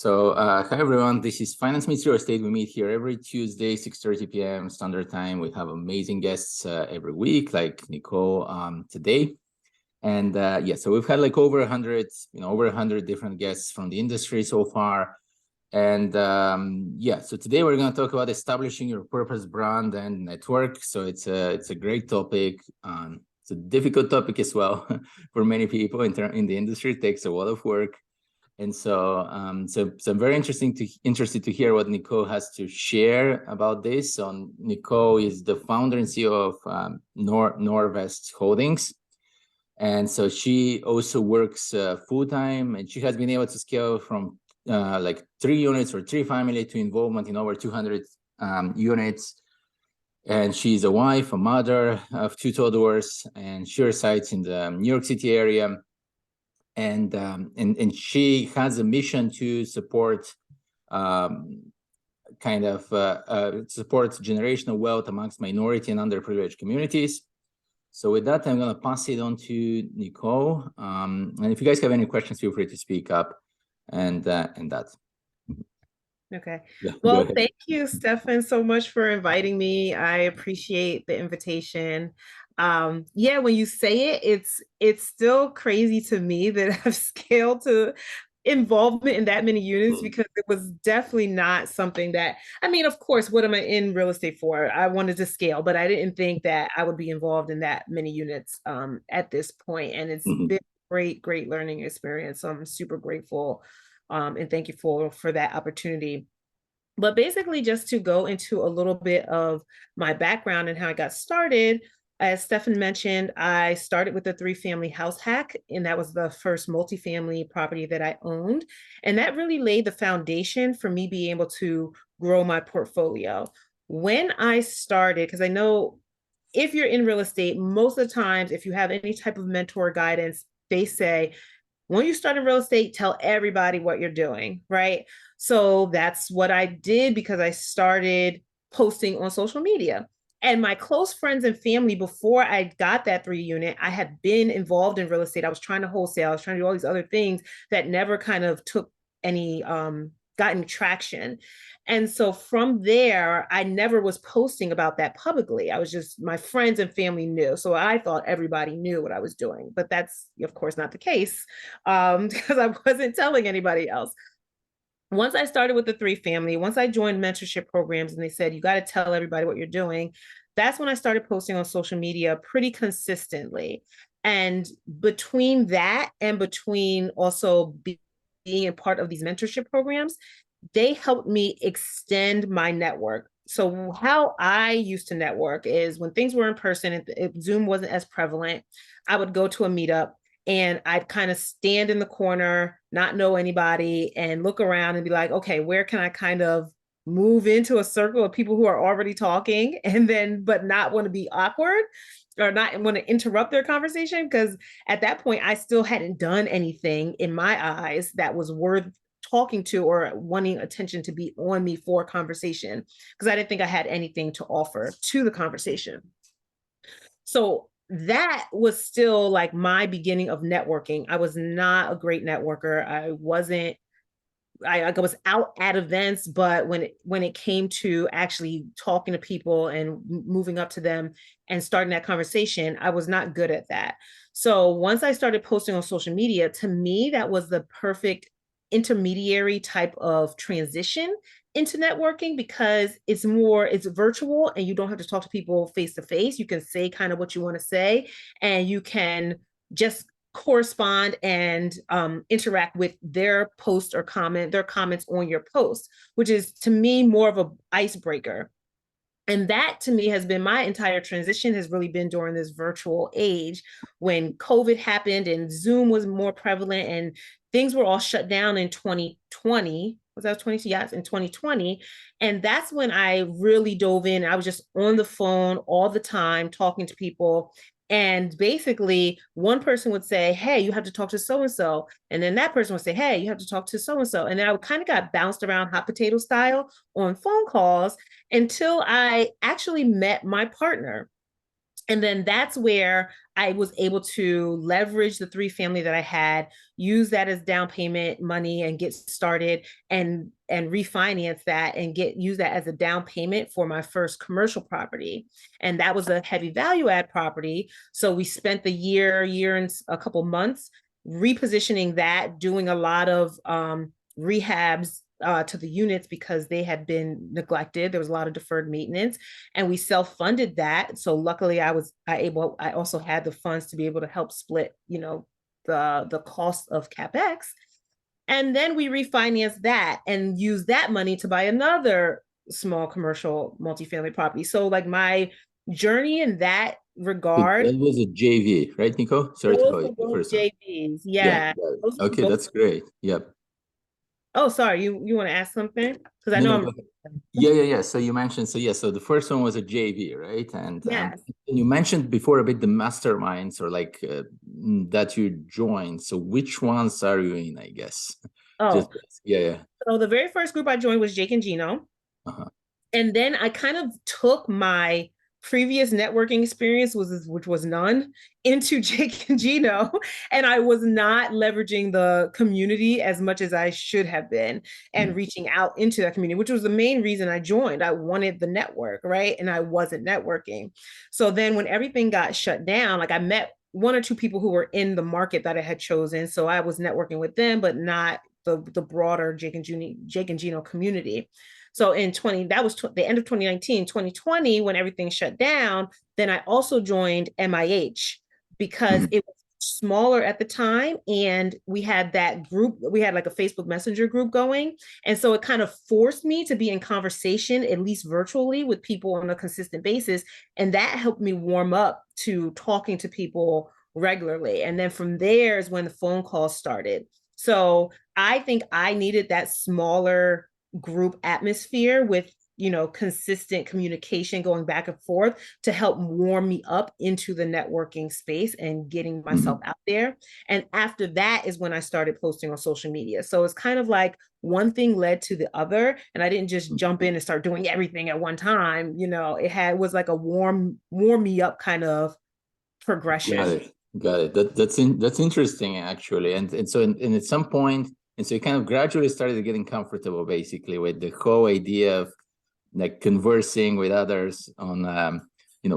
Hi everyone, this is Finance Meets Real Estate. We meet here every Tuesday, 6:30 p.m. Standard Time. We have amazing guests every week, like Nicole today. And so we've had like over 100, over 100 different guests from the industry so far. And so today we're going to talk about establishing your purpose, brand, and network. So it's a great topic. It's a difficult topic as well for many people in the industry. It takes a lot of work. And so I'm very interested to hear what Nicole has to share about this. So Nicole is the founder and CEO of Norvest Holdings. And so she also works full-time, and she has been able to scale from like 3 units or 3 family to involvement in over 200 units. And she's a wife, a mother of 2 toddlers, and she resides in the New York City area. And she has a mission to support support generational wealth amongst minority and underprivileged communities. So with that, I'm going to pass it on to Nicole. And if you guys have any questions, feel free to speak up and that. Okay. Yeah, well, thank you, Stefan, so much for inviting me. I appreciate the invitation. When you say it, it's still crazy to me that I've scaled to involvement in that many units, because it was definitely not something that, I mean, of course, what am I in real estate for? I wanted to scale, but I didn't think that I would be involved in that many units at this point. And it's been a great learning experience. So I'm super grateful and thank you for that opportunity. But basically, just to go into a little bit of my background and how I got started, as Stefan mentioned, I started with a 3-family house hack, and that was the first multifamily property that I owned. And that really laid the foundation for me being able to grow my portfolio. When I started, because I know if you're in real estate, most of the times, if you have any type of mentor guidance, they say, when you start in real estate, tell everybody what you're doing, right? So that's what I did, because I started posting on social media. And my close friends and family, before I got that 3 unit, I had been involved in real estate. I was trying to wholesale. I was trying to do all these other things that never kind of took any, gotten traction. And so from there, I never was posting about that publicly. I was just, my friends and family knew. So I thought everybody knew what I was doing, but that's of course not the case, because I wasn't telling anybody else. Once I started with the 3-family, once I joined mentorship programs and they said, you got to tell everybody what you're doing, that's when I started posting on social media pretty consistently. And between that and between also being a part of these mentorship programs, they helped me extend my network. So how I used to network is when things were in person, if Zoom wasn't as prevalent, I would go to a meetup and I'd kind of stand in the corner, not know anybody, and look around and be like, okay, where can I kind of move into a circle of people who are already talking, and then, but not want to be awkward or not want to interrupt their conversation? Because at that point, I still hadn't done anything in my eyes that was worth talking to or wanting attention to be on me for a conversation, because I didn't think I had anything to offer to the conversation. So that was still like my beginning of networking. I was not a great networker. I was out at events, but when it came to actually talking to people and moving up to them and starting that conversation, I was not good at that. So once I started posting on social media, to me, that was the perfect intermediary type of transition into networking, because it's virtual and you don't have to talk to people face to face. You can say kind of what you want to say, and you can just correspond and interact with their post or their comments on your post, which is to me more of an icebreaker. And that to me has been my entire transition, has really been during this virtual age when COVID happened and Zoom was more prevalent and things were all shut down in 2020. Was that 20? Yes, in 2020. And that's when I really dove in. I was just on the phone all the time, talking to people. And basically, one person would say, hey, you have to talk to so-and-so. And then that person would say, hey, you have to talk to so-and-so. And then I kind of got bounced around hot potato style on phone calls until I actually met my partner. And then that's where I was able to leverage the 3 family that I had, use that as down payment money and get started, and refinance that and use that as a down payment for my first commercial property. And that was a heavy value add property. So we spent the year and a couple months repositioning that, doing a lot of rehabs to the units because they had been neglected. There was a lot of deferred maintenance, and we self-funded that. So luckily I also had the funds to be able to help split, the cost of CapEx. And then we refinanced that and used that money to buy another small commercial multifamily property. So like my journey in that regard. That was a JV, right, Nico? Sorry to Those call were you the both first one. JVs. Yeah. Yeah. Those were Okay, both. that's great. Yep. Oh, sorry. You want to ask something? Because I No, know no, I'm. go ahead. Yeah. So you mentioned, so the first one was a JV, right? And Yes. you mentioned before a bit the masterminds or like that you joined. So which ones are you in, I guess? Just Oh, yeah. so the very first group I joined was Jake and Gino. Uh-huh. And then I kind of took my previous networking experience, which was none, into Jake and Gino, and I was not leveraging the community as much as I should have been, and reaching out into that community, which was the main reason I joined. I wanted the network, right? And I wasn't networking. So then when everything got shut down, like I met 1 or 2 people who were in the market that I had chosen, so I was networking with them, but not the broader Jake and Gino community. So that was the end of 2019, 2020, when everything shut down, then I also joined MIH because it was smaller at the time. And we had that group, we had like a Facebook Messenger group going. And so it kind of forced me to be in conversation, at least virtually, with people on a consistent basis. And that helped me warm up to talking to people regularly. And then from there is when the phone calls started. So I think I needed that smaller group atmosphere with consistent communication going back and forth to help warm me up into the networking space and getting myself out there. And after that is when I started posting on social media. So it's kind of like one thing led to the other, and I didn't just jump in and start doing everything at one time. Was like a warm me up kind of progression. Got it. That's interesting actually. And so at some point, and so you kind of gradually started getting comfortable basically with the whole idea of like conversing with others on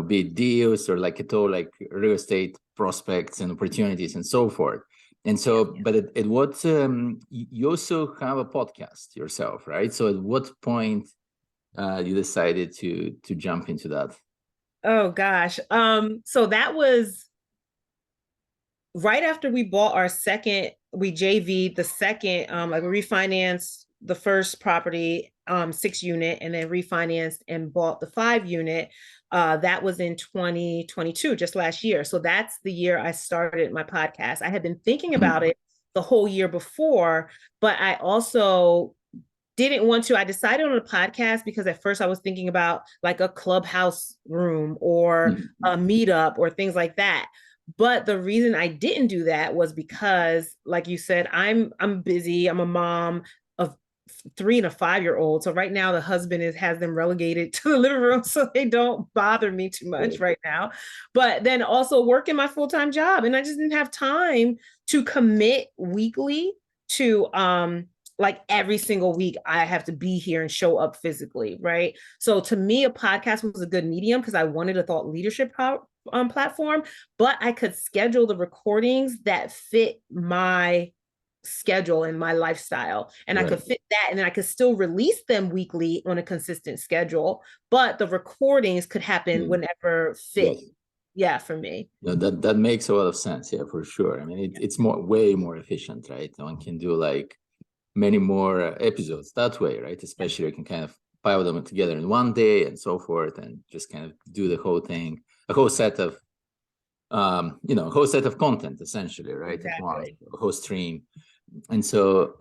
be it deals or like at all like real estate prospects and opportunities and so forth. And so, but at what you also have a podcast yourself, right? So at what point you decided to jump into that? Oh gosh. So that was right after we bought our second, we JV'd the second, like we refinanced the first property, 6-unit, and then refinanced and bought the 5-unit. That was in 2022, just last year. So that's the year I started my podcast. I had been thinking about it the whole year before, but I also didn't want to. I decided on a podcast because at first I was thinking about like a clubhouse room or a meetup or things like that. But the reason I didn't do that was because, like you said, I'm busy. I'm a mom of 3 and a 5-year-old. So right now the husband has them relegated to the living room so they don't bother me too much right now. But then also working my full-time job, and I just didn't have time to commit weekly to like every single week I have to be here and show up physically, right? So to me, a podcast was a good medium because I wanted a thought leadership platform, but I could schedule the recordings that fit my schedule and my lifestyle, and I could fit that, and then I could still release them weekly on a consistent schedule, but the recordings could happen whenever fit. Yeah, for me. No, that makes a lot of sense. Yeah, for sure. I mean, it's way more efficient, right? One can do like many more episodes that way, right? Especially you can kind of pile them together in one day and so forth, and just kind of do the whole thing, a whole set of a whole set of content essentially, right? Exactly. A whole stream. And so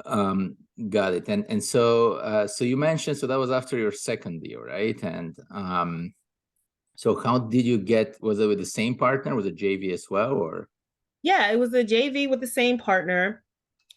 got it. And so so you mentioned, so that was after your second deal, right? And so how did you was it with the same partner? Was it JV as well, or? Yeah, it was a JV with the same partner.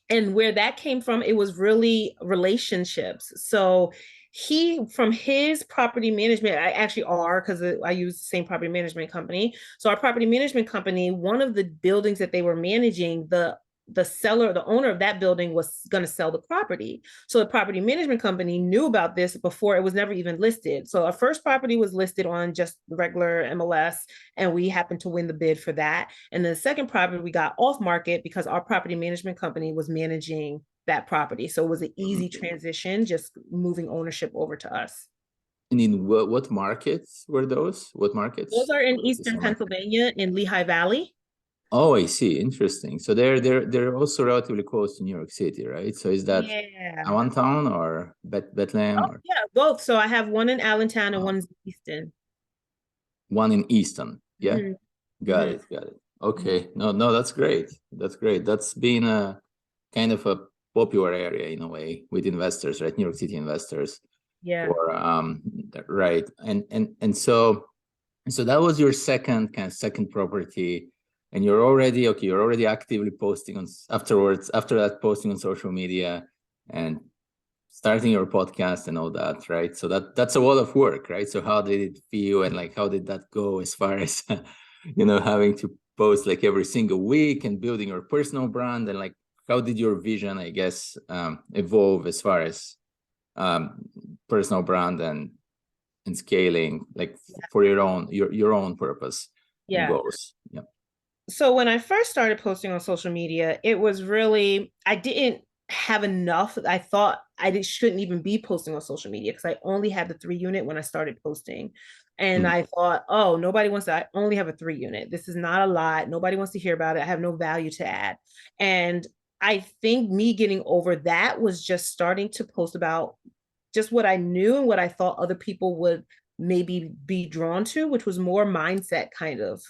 And where that came from, it was really relationships. So he, from his property management, I actually are, because I use the same property management company. So our property management company, one of the buildings that they were managing, the seller, the owner of that building was going to sell the property. So the property management company knew about this before it was never even listed. So our first property was listed on just regular MLS, and we happened to win the bid for that. And then the second property we got off market because our property management company was managing that property. So it was an easy transition, just moving ownership over to us. And in what markets were those? What markets? Those are in Eastern Pennsylvania in Lehigh Valley. Oh, I see. Interesting. So they're also relatively close to New York City, right? So is that one town or Bethlehem? Or? Yeah, both. So I have one in Allentown and one in Easton. One in Easton. Yeah. Got it. Okay. No, that's great. That's great. That's been a kind of a popular area in a way with investors, right? New York City investors. Yeah. For right. And so that was your second property. And you're already actively posting on after that posting on social media and starting your podcast and all that, right? So that's a lot of work, right? So how did it feel, and like how did that go as far as having to post like every single week and building your personal brand, and like how did your vision, I guess, evolve as far as personal brand and scaling, like for your own purpose and goals? Yeah. So when I first started posting on social media, it was really, I didn't have enough. I thought shouldn't even be posting on social media because I only had the 3-unit when I started posting. And I thought, oh, nobody wants to, I only have a 3-unit. This is not a lot. Nobody wants to hear about it. I have no value to add. And I think me getting over that was just starting to post about just what I knew and what I thought other people would maybe be drawn to, which was more mindset kind of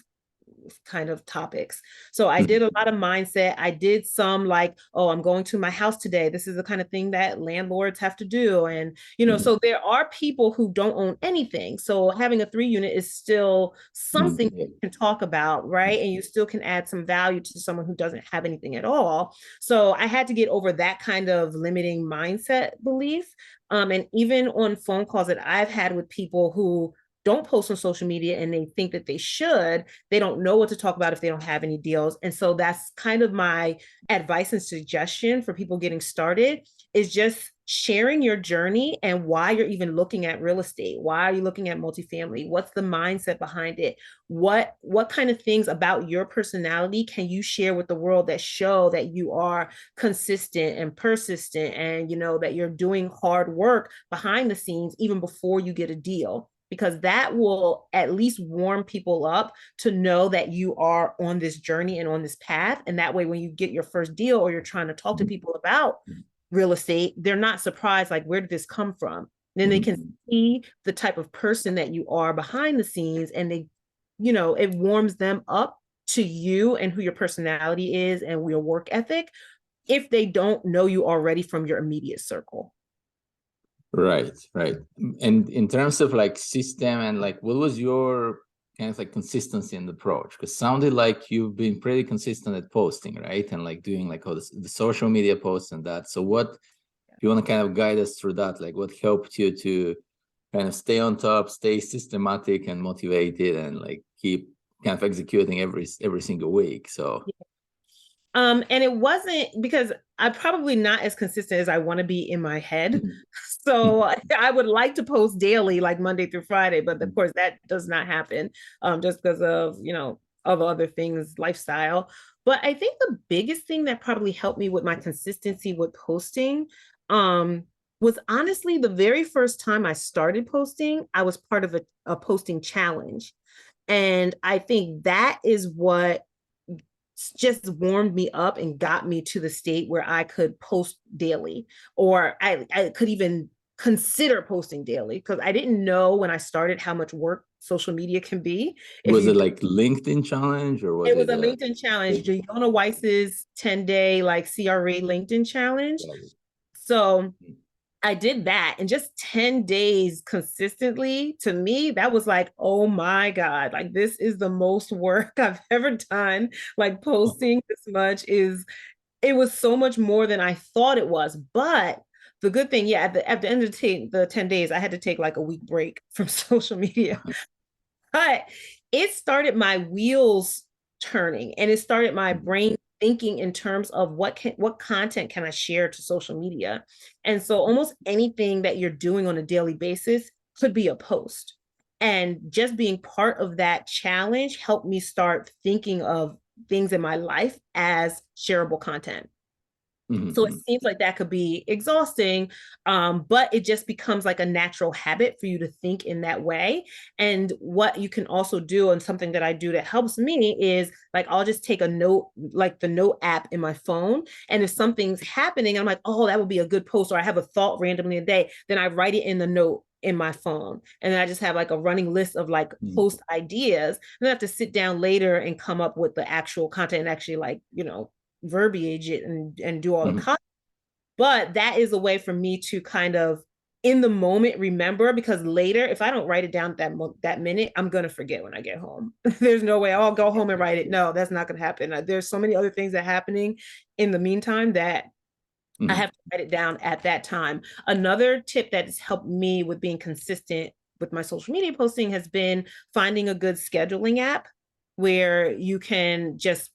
topics. So I did a lot of mindset. I did some like, oh, I'm going to my house today. This is the kind of thing that landlords have to do. And, so there are people who don't own anything. So having a 3-unit is still something you can talk about, right? And you still can add some value to someone who doesn't have anything at all. So I had to get over that kind of limiting mindset belief. And even on phone calls that I've had with people who don't post on social media and they think that they should, they don't know what to talk about if they don't have any deals. And so that's kind of my advice and suggestion for people getting started, is just sharing your journey and why you're even looking at real estate. Why are you looking at multifamily? What's the mindset behind it? What kind of things about your personality can you share with the world that show that you are consistent and persistent, and that you're doing hard work behind the scenes even before you get a deal? Because that will at least warm people up to know that you are on this journey and on this path. And that way, when you get your first deal or you're trying to talk to people about real estate, they're not surprised, like, where did this come from? Then they can see the type of person that you are behind the scenes, and they, it warms them up to you and who your personality is and your work ethic, if they don't know you already from your immediate circle. Right. And in terms of like system and like, what was your kind of like consistency and approach? Because sounded like you've been pretty consistent at posting, right? And like doing like all the social media posts and that. So what, if you want to kind of guide us through that, like what helped you to kind of stay on top, stay systematic and motivated, and like keep kind of executing every single week? So and it wasn't because I'm probably not as consistent as I want to be in my head. So I would like to post daily, like Monday through Friday, but of course that does not happen, just because of, of other things, lifestyle. But I think the biggest thing that probably helped me with my consistency with posting, was honestly the very first time I started posting, I was part of a posting challenge. And I think that is what just warmed me up and got me to the state where I could post daily, or I could even consider posting daily, because I didn't know when I started how much work social media can be. Was it like LinkedIn challenge, or was it was a LinkedIn challenge, Gianna Weiss's 10-day like CRE LinkedIn challenge. So I did that, and just 10 days consistently, to me, that was like, oh my God, like this is the most work I've ever done. Like posting this much it was so much more than I thought it was. But the good thing, yeah, at the end of the 10 days, I had to take like a week break from social media. But it started my wheels turning, and it started my Mhm. brain thinking in terms of what content can I share to social media. And so almost anything that you're doing on a daily basis could be a post. And just being part of that challenge helped me start thinking of things in my life as shareable content. So it Mhm. seems like that could be exhausting, but it just becomes like a natural habit for you to think in that way. And what you can also do, and something that I do that helps me, is like I'll just take a note, like the note app in my phone. And if something's happening, I'm like, oh, that would be a good post, or I have a thought randomly a day, then I write it in the note in my phone. And then I just have like a running list of like Mhm. post ideas. And I have to sit down later and come up with the actual content and actually like, verbiage it and do all the Mhm. content. But that is a way for me to kind of in the moment remember, because later if I don't write it down that minute, I'm gonna forget when I get home. There's no way I'll go home and write it. No, that's not gonna happen. There's so many other things that are happening in the meantime that I Mhm. have to write it down at that time. Another tip that has helped me with being consistent with my social media posting has been finding a good scheduling app where you can just,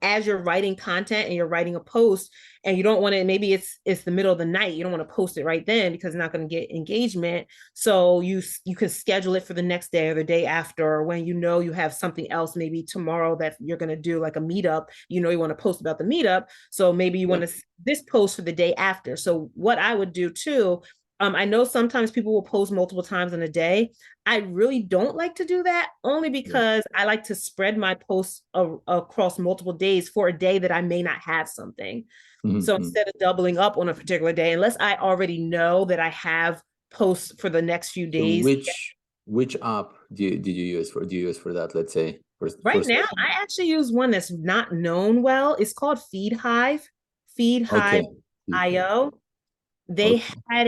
as you're writing content and you're writing a post, and you don't want to, maybe it's the middle of the night, you don't want to post it right then because it's not going to get engagement. So you can schedule it for the next day or the day after, or when you have something else, maybe tomorrow, that you're going to do like a meetup, you want to post about the meetup. So maybe you Yeah. want to this post for the day after. So what I would do too, I know sometimes people will post multiple times in a day. I really don't like to do that, only Yeah. because I like to spread my posts across multiple days for a day that I may not have something. So Mhm. instead of doubling up on a particular day, unless I already know that I have posts for the next few So days. which app do you use for that? Let's say for Right now, social media. I actually use one that's not known well. It's called Feed Hive Okay. IO. They Okay. had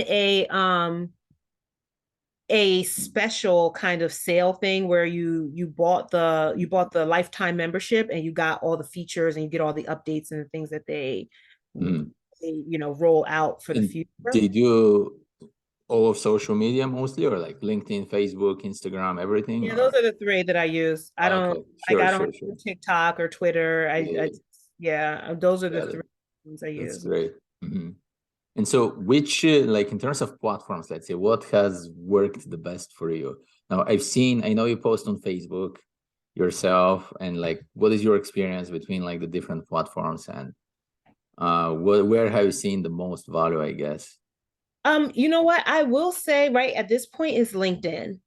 a special kind of sale thing where you bought the lifetime membership, and you got all the features and you get all the updates and the things that Mhm. they roll out for the And future. they do all of social media mostly, or like LinkedIn, Facebook, Instagram, everything, Yeah, those or are the three that I use. I don't okay, like sure, I don't sure, sure. do TikTok or Twitter. Yeah, Yeah, those are the got it. three ones I That's use. great. Mhm. And so, which like in terms of platforms, let's say, what has worked the best for you? Now, I know you post on Facebook yourself, and like, what is your experience between like the different platforms, and where have you seen the most value, I guess? You know what? I will say right at this point is LinkedIn,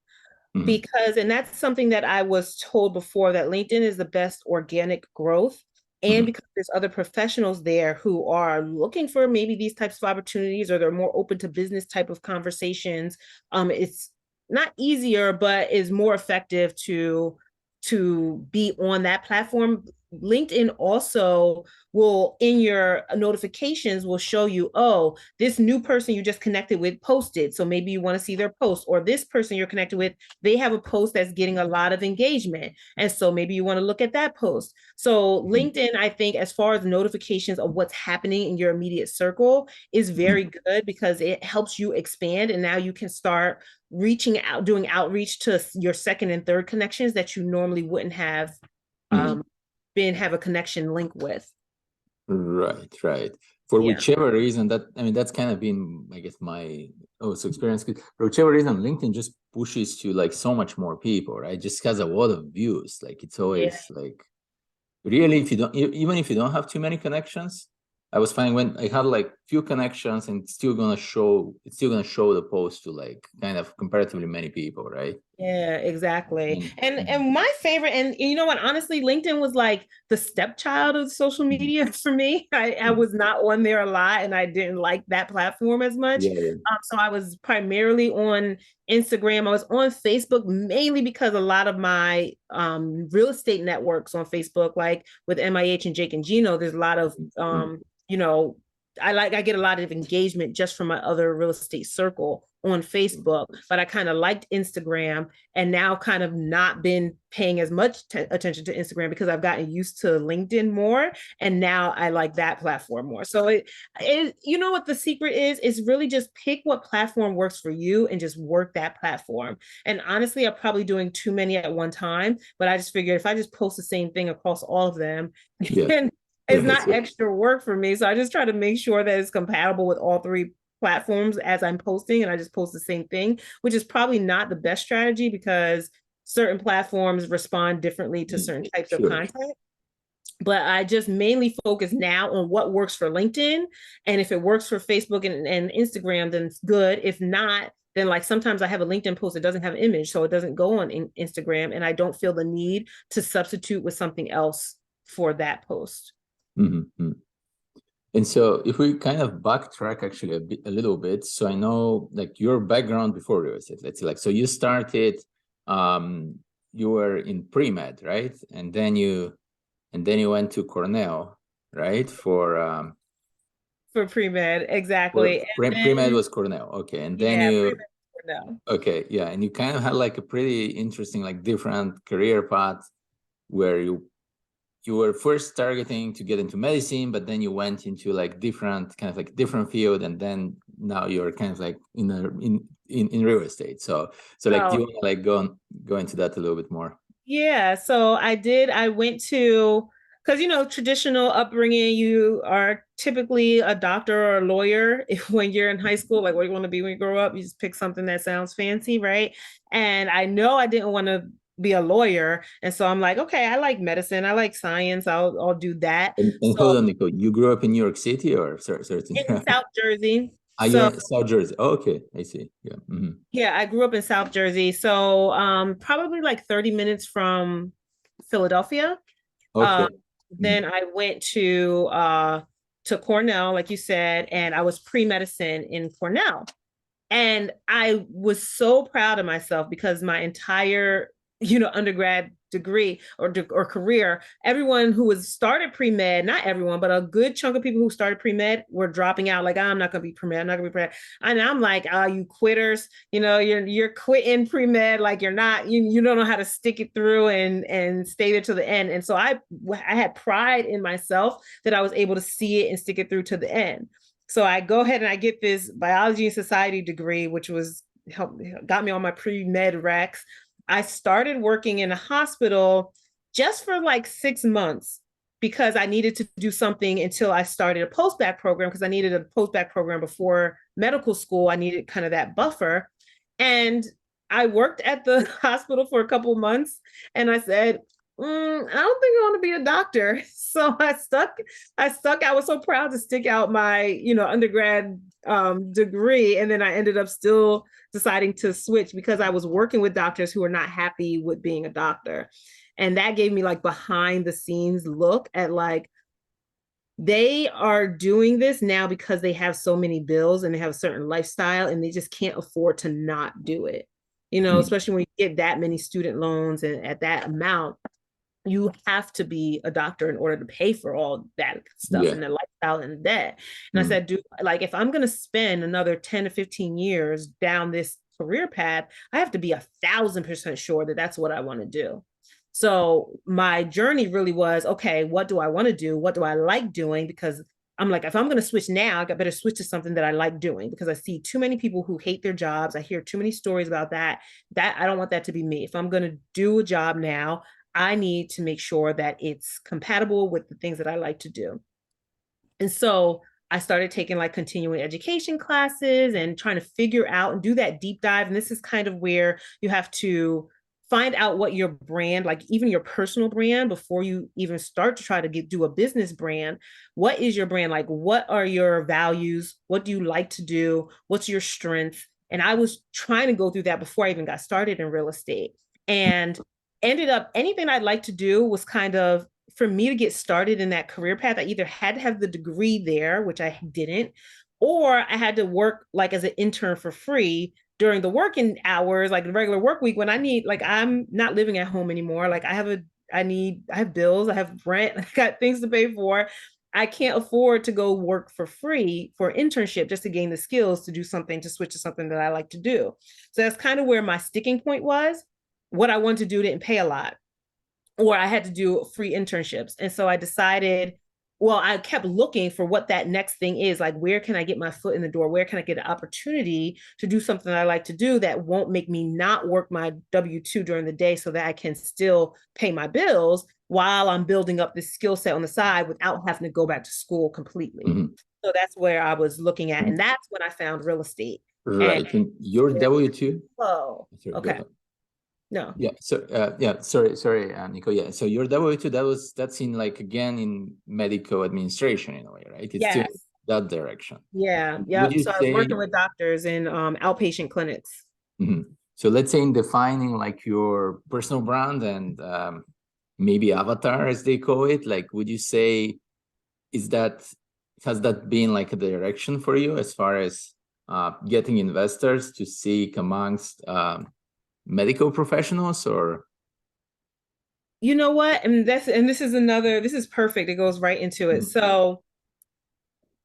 Mhm. because, and that's something that I was told before, that LinkedIn is the best organic growth. And Mhm. because there's other professionals there who are looking for maybe these types of opportunities, or they're more open to business type of conversations, it's not easier, but is more effective to be on that platform. LinkedIn also will, in your notifications, will show you, oh, this new person you just connected with posted. So maybe you want to see their post, or this person you're connected with, they have a post that's getting a lot of engagement. And so maybe you want to look at that post. So Mhm. LinkedIn, I think, as far as notifications of what's happening in your immediate circle, is very Mhm. good, because it helps you expand. And now you can start reaching out, doing outreach to your second and third connections that you normally wouldn't have Mhm. um, been have a connection link with. Right, right. For Yeah. whichever reason, that I mean, that's kind of been, I guess, my also experience. 'Cause for whichever reason, LinkedIn just pushes to like so much more people, right? Just has a lot of views. Like it's Yeah. always like really, if you don't, even if you don't have too many connections, I was finding when I had like few connections, and it's still gonna show the post to like kind of comparatively many people, right? Yeah, exactly. And And my favorite, and you know what, honestly, LinkedIn was like the stepchild of social mhm, media for me. I mhm. was not on there a lot, and I didn't like that platform as much. Yeah, yeah. So I was primarily on Instagram. I was on Facebook mainly because a lot of my real estate networks on Facebook, like with MIH and Jake and Gino, there's a lot of Mhm. you know, I get a lot of engagement just from my other real estate circle on Facebook, but I kind of liked Instagram and now kind of not been paying as much attention to Instagram because I've gotten used to LinkedIn more. And now I like that platform more. So you know what the secret is really just pick what platform works for you and just work that platform. And honestly, I'm probably doing too many at one time, but I just figured if I just post the same thing across all of them, Yeah. then it's not extra work for me. So I just try to make sure that it's compatible with all three platforms as I'm posting, and I just post the same thing, which is probably not the best strategy because certain platforms respond differently to certain types of content. But I just mainly focus now on what works for LinkedIn. And if it works for Facebook and Instagram, then it's good. If not, then like sometimes I have a LinkedIn post that doesn't have an image, so it doesn't go on Instagram, and I don't feel the need to substitute with something else for that post. Mm-hmm. And so if we kind of backtrack actually a little bit, so I know like your background before real estate, let's say, like, so you started, you were in pre-med, right? And then you went to Cornell, right? For pre-med, exactly. Pre-med was Cornell, okay. And then okay, yeah, and you kind of had like a pretty interesting, like different career path where you were first targeting to get into medicine, but then you went into like different field, and then now you're kind of like in real estate. So like, do you want to like go into that a little bit more? Yeah, so I went to, because traditional upbringing, you are typically a doctor or a lawyer. When you're in high school, like what you want to be when you grow up, you just pick something that sounds fancy, right? And I know I didn't want to be a lawyer, and so I'm like, okay, I like medicine, I like science, I'll do that. And so, hold on, Nicole, you grew up in New York City or in South Jersey. You're in South Jersey. Oh, okay, I see. Yeah. Mm-hmm. Yeah, I grew up in South Jersey, so probably like 30 minutes from Philadelphia. Okay. Then I went to Cornell, like you said, and I was pre-medicine in Cornell. And I was so proud of myself because my entire, undergrad degree or career, everyone who was started pre-med, not everyone, but a good chunk of people who started pre-med were dropping out. Like, I'm not going to be pre-med, I'm not going to be pre-med. And I'm like, you quitters, you're quitting pre-med. Like you're not, you don't know how to stick it through and stay there to the end. And so I had pride in myself that I was able to see it and stick it through to the end. So I go ahead and I get this biology and society degree, which got me on my pre-med recs. I started working in a hospital just for like 6 months because I needed to do something until I started a post-bac program, because I needed a post-bac program before medical school. I needed kind of that buffer. And I worked at the hospital for a couple of months, and I said, I don't think I want to be a doctor. So I stuck. I was so proud to stick out my, undergrad degree. And then I ended up still deciding to switch because I was working with doctors who were not happy with being a doctor. And that gave me like behind the scenes look at like, they are doing this now because they have so many bills and they have a certain lifestyle and they just can't afford to not do it. Especially when you get that many student loans and at that amount, you have to be a doctor in order to pay for all that stuff and the lifestyle and debt. And I said, dude, like if I'm going to spend another 10 to 15 years down this career path, I have to be 1,000% sure that that's what I want to do. So my journey really was, okay, what do I want to do? What do I like doing? Because I'm like, if I'm going to switch now, I better switch to something that I like doing, because I see too many people who hate their jobs. I hear too many stories about that. I don't want that to be me. If I'm going to do a job now, I need to make sure that it's compatible with the things that I like to do. And so I started taking like continuing education classes and trying to figure out and do that deep dive. And this is kind of where you have to find out what your brand, like even your personal brand, before you even start to try to do a business brand. What is your brand? Like, what are your values? What do you like to do? What's your strength? And I was trying to go through that before I even got started in real estate. And ended up, anything I'd like to do was kind of, for me to get started in that career path, I either had to have the degree there, which I didn't, or I had to work like as an intern for free during the working hours, like the regular work week, when I need, like, I'm not living at home anymore. Like I have bills, I have rent, I got things to pay for. I can't afford to go work for free for an internship just to gain the skills to do something, to switch to something that I like to do. So that's kind of where my sticking point was. What I wanted to do didn't pay a lot, or I had to do free internships. And so I decided, well, I kept looking for what that next thing is. Like, where can I get my foot in the door? Where can I get an opportunity to do something that I like to do that won't make me not work my W-2 during the day so that I can still pay my bills while I'm building up this skill set on the side without having to go back to school completely. Mm-hmm. So that's where I was looking at. And that's when I found real estate. Right. And your W-2? Oh, sorry, okay. No. Yeah. So sorry, Nico. Yeah. So your W-2, that's in like, again, in medical administration in a way, right? It's still that direction. Yeah. Yeah. So I was working with doctors in outpatient clinics. Mm-hmm. So let's say in defining like your personal brand and maybe avatar, as they call it, like, would you say, has that been like a direction for you as far as getting investors to seek amongst medical professionals? Or you know what, and this is perfect, it goes right into it. So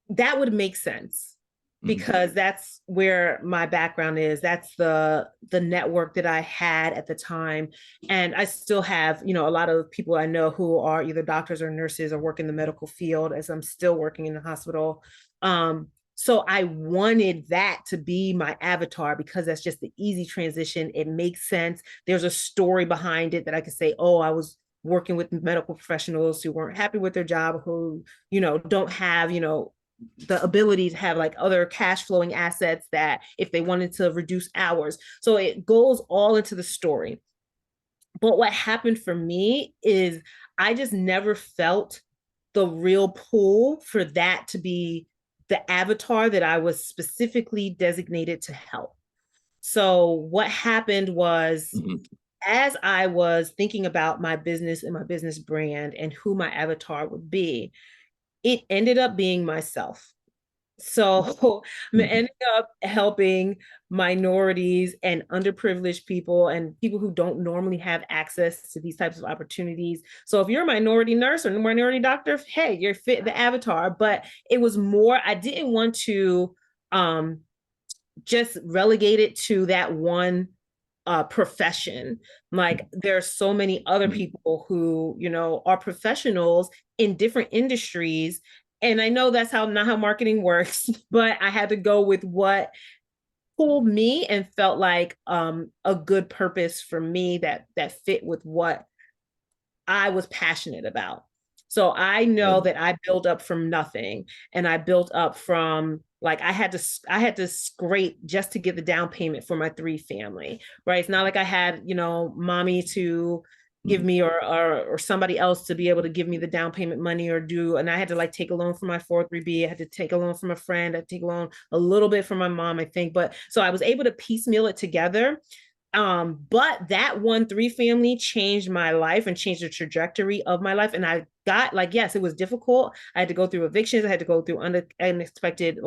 that would make sense because that's where my background is. That's the network that I had at the time. And I still have, a lot of people I know who are either doctors or nurses or work in the medical field, as I'm still working in the hospital. So I wanted that to be my avatar because that's just the easy transition. It makes sense. There's a story behind it that I could say, oh, I was working with medical professionals who weren't happy with their job, who, don't have, the ability to have like other cash flowing assets that if they wanted to reduce hours. So it goes all into the story. But what happened for me is I just never felt the real pull for that to be the avatar that I was specifically designated to help. So what happened was, as I was thinking about my business and my business brand and who my avatar would be, it ended up being myself. So I'm ending up helping minorities and underprivileged people and people who don't normally have access to these types of opportunities. So if you're a minority nurse or a minority doctor, hey, you're fit the avatar. But it was more, I didn't want to just relegate it to that one profession. Like, there are so many other people who, are professionals in different industries. And I know that's not how marketing works, but I had to go with what pulled me and felt like a good purpose for me that fit with what I was passionate about. So I know that I built up from nothing, and I built up from, like, I had to scrape just to get the down payment for my 3 family, right? It's not like I had, mommy to give me or somebody else to be able to give me the down payment money and I had to like take a loan from my 403b. I had to take a loan from a friend. I had to take a loan a little bit from my mom, I think. But so I was able to piecemeal it together. But that 3 family changed my life and changed the trajectory of my life. And I got, like, yes, it was difficult. I had to go through evictions. I had to go through unexpected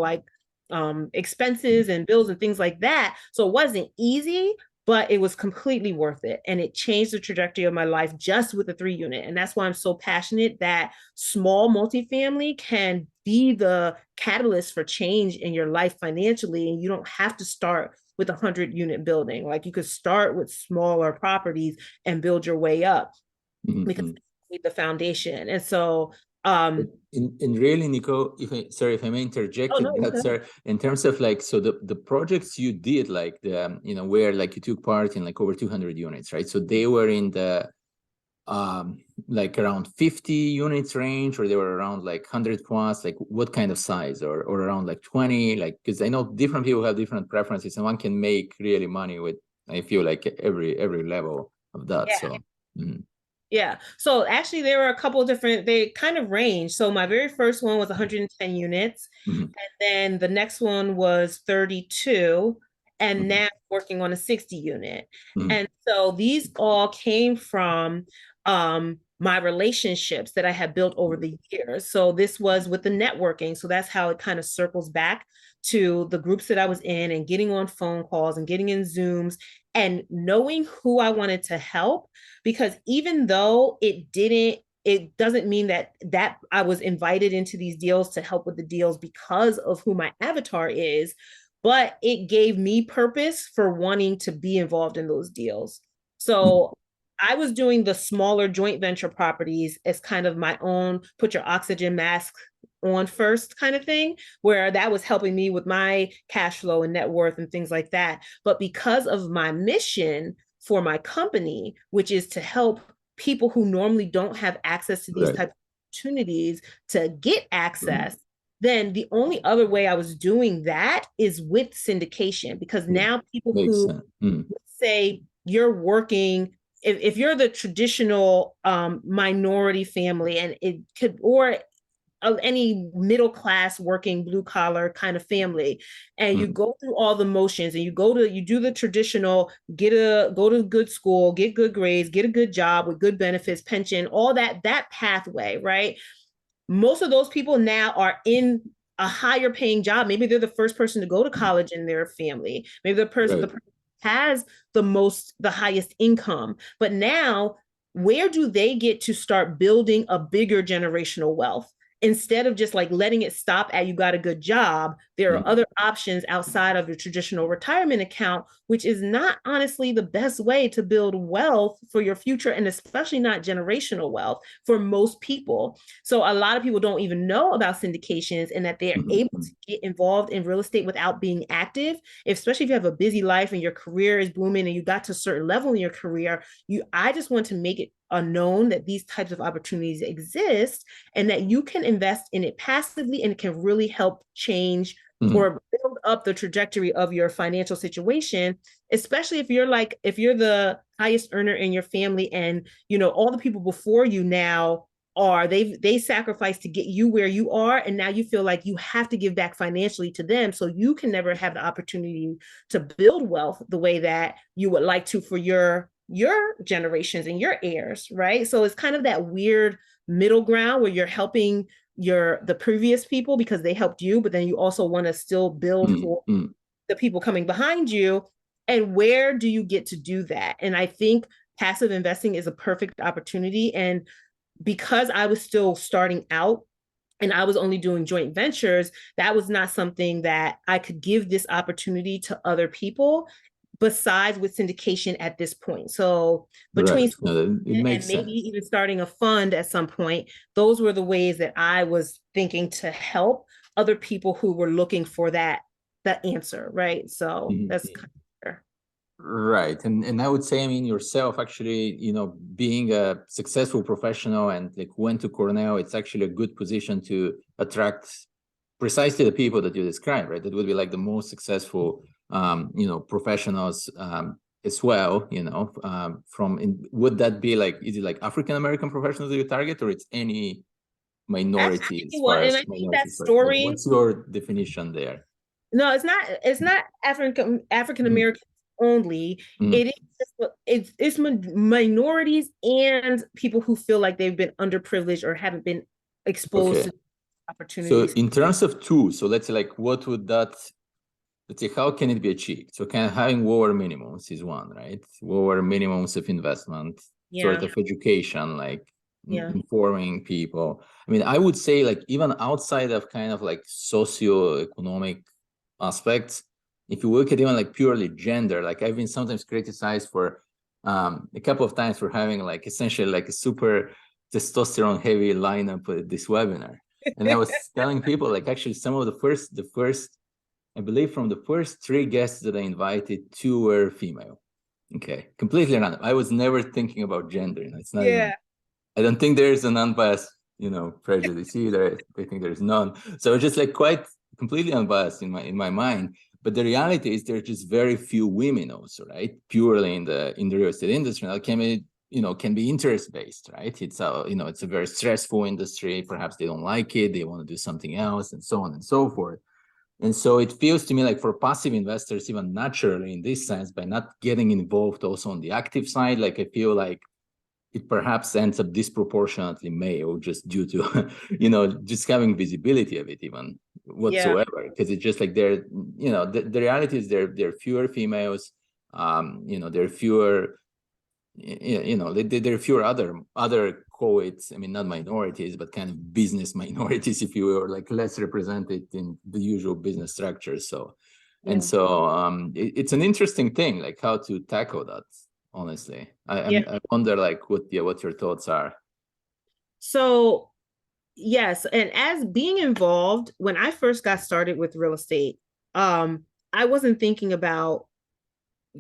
expenses and bills and things like that. So it wasn't easy, but it was completely worth it. And it changed the trajectory of my life just with the 3 unit. And that's why I'm so passionate that small multifamily can be the catalyst for change in your life financially. And you don't have to start with 100-unit building. Like, you could start with smaller properties and build your way up because you need the foundation. And so in really, Nico, if I may interject, in terms of like, so the projects you did, like the where like you took part in like over 200 units, right? So they were in the like around 50 units range, or they were around like 100 plus, like what kind of size, or around like 20, like, because I know different people have different preferences and one can make really money with, I feel like, every level of that. So yeah. So actually there were a couple of different, they kind of range. So my very first one was 110 units. And then the next one was 32. And now working on a 60 unit. And so these all came from my relationships that I had built over the years. So this was with the networking. So that's how it kind of circles back to the groups that I was in and getting on phone calls and getting in Zooms and knowing who I wanted to help. Because even though it didn't it doesn't mean that I was invited into these deals to help with the deals because of who my avatar is, but it gave me purpose for wanting to be involved in those deals. So I was doing the smaller joint venture properties as kind of my own put your oxygen mask on first kind of thing, where that was helping me with my cash flow and net worth and things like that. But because of my mission for my company, which is to help people who normally don't have access to these types of opportunities to get access, then the only other way I was doing that is with syndication, because now people who say you're working, if you're the traditional minority family, and it could, or any middle class working blue collar kind of family, and you go through all the motions, and you do the traditional, go to good school, get good grades, get a good job with good benefits, pension, all that pathway, right? Most of those people now are in a higher paying job. Maybe they're the first person to go to college in their family. Maybe the person has the highest income. But now, where do they get to start building a bigger generational wealth? Instead of just like letting it stop at you got a good job, there are other options outside of your traditional retirement account, which is not honestly the best way to build wealth for your future, and especially not generational wealth for most people. So a lot of people don't even know about syndications, and that they're able to get involved in real estate without being active, especially if you have a busy life and your career is booming and you got to a certain level in your career. I just want to make it known that these types of opportunities exist, and that you can invest in it passively, and it can really help change or build up the trajectory of your financial situation, especially if you're the highest earner in your family, and all the people before you now they sacrificed to get you where you are, and now you feel like you have to give back financially to them, so you can never have the opportunity to build wealth the way that you would like to for your generations and your heirs, right? So it's kind of that weird middle ground where you're helping the previous people because they helped you, but then you also want to still build for the people coming behind you. And where do you get to do that? And I think passive investing is a perfect opportunity. And because I was still starting out and I was only doing joint ventures, that was not something that I could give this opportunity to other people besides with syndication at this point. So between it makes and maybe even starting a fund at some point, those were the ways that I was thinking to help other people who were looking for that answer, right? So that's kind of right. And I would say, I mean, yourself actually, being a successful professional and like went to Cornell, it's actually a good position to attract precisely the people that you described, right? That would be like the most successful professionals as well, would that be like, is it like African-American professionals that you target, or it's any minority as far as minority? That story. Like, what's your definition there? No, it's not African-American only. It's minorities and people who feel like they've been underprivileged or haven't been exposed to opportunities. So in terms of tools, so let's say like what would that, let's say, how can it be achieved? So kind of having lower minimums is one, right? Lower minimums of investment, sort of education, like informing people. I mean, I would say like even outside of kind of like socioeconomic aspects, if you look at even like purely gender, like I've been sometimes criticized for a couple of times for having like essentially like a super testosterone heavy lineup at this webinar. And I was telling people like actually some of the first I believe from the first 3 guests that I invited, 2 were female. Okay, completely random. I was never thinking about gender. It's not even, I don't think there's an unbiased, prejudice either. I think there's none. So it's just like quite completely unbiased in my mind. But the reality is there's just very few women also, right? Purely in the real estate industry. Now can be interest based, right? It's it's a very stressful industry. Perhaps they don't like it. They want to do something else, and so on and so forth. And so it feels to me like for passive investors, even naturally in this sense, by not getting involved also on the active side, like I feel like it perhaps ends up disproportionately male just due to, just having visibility of it even whatsoever. Because it's just like the reality is there are fewer females, there are fewer there are fewer other co-eds, I mean, not minorities, but kind of business minorities, if you will, or like less represented in the usual business structures. So, and so it's an interesting thing, like how to tackle that. Honestly, I wonder, like, what your thoughts are. So, yes, and as being involved, when I first got started with real estate, I wasn't thinking about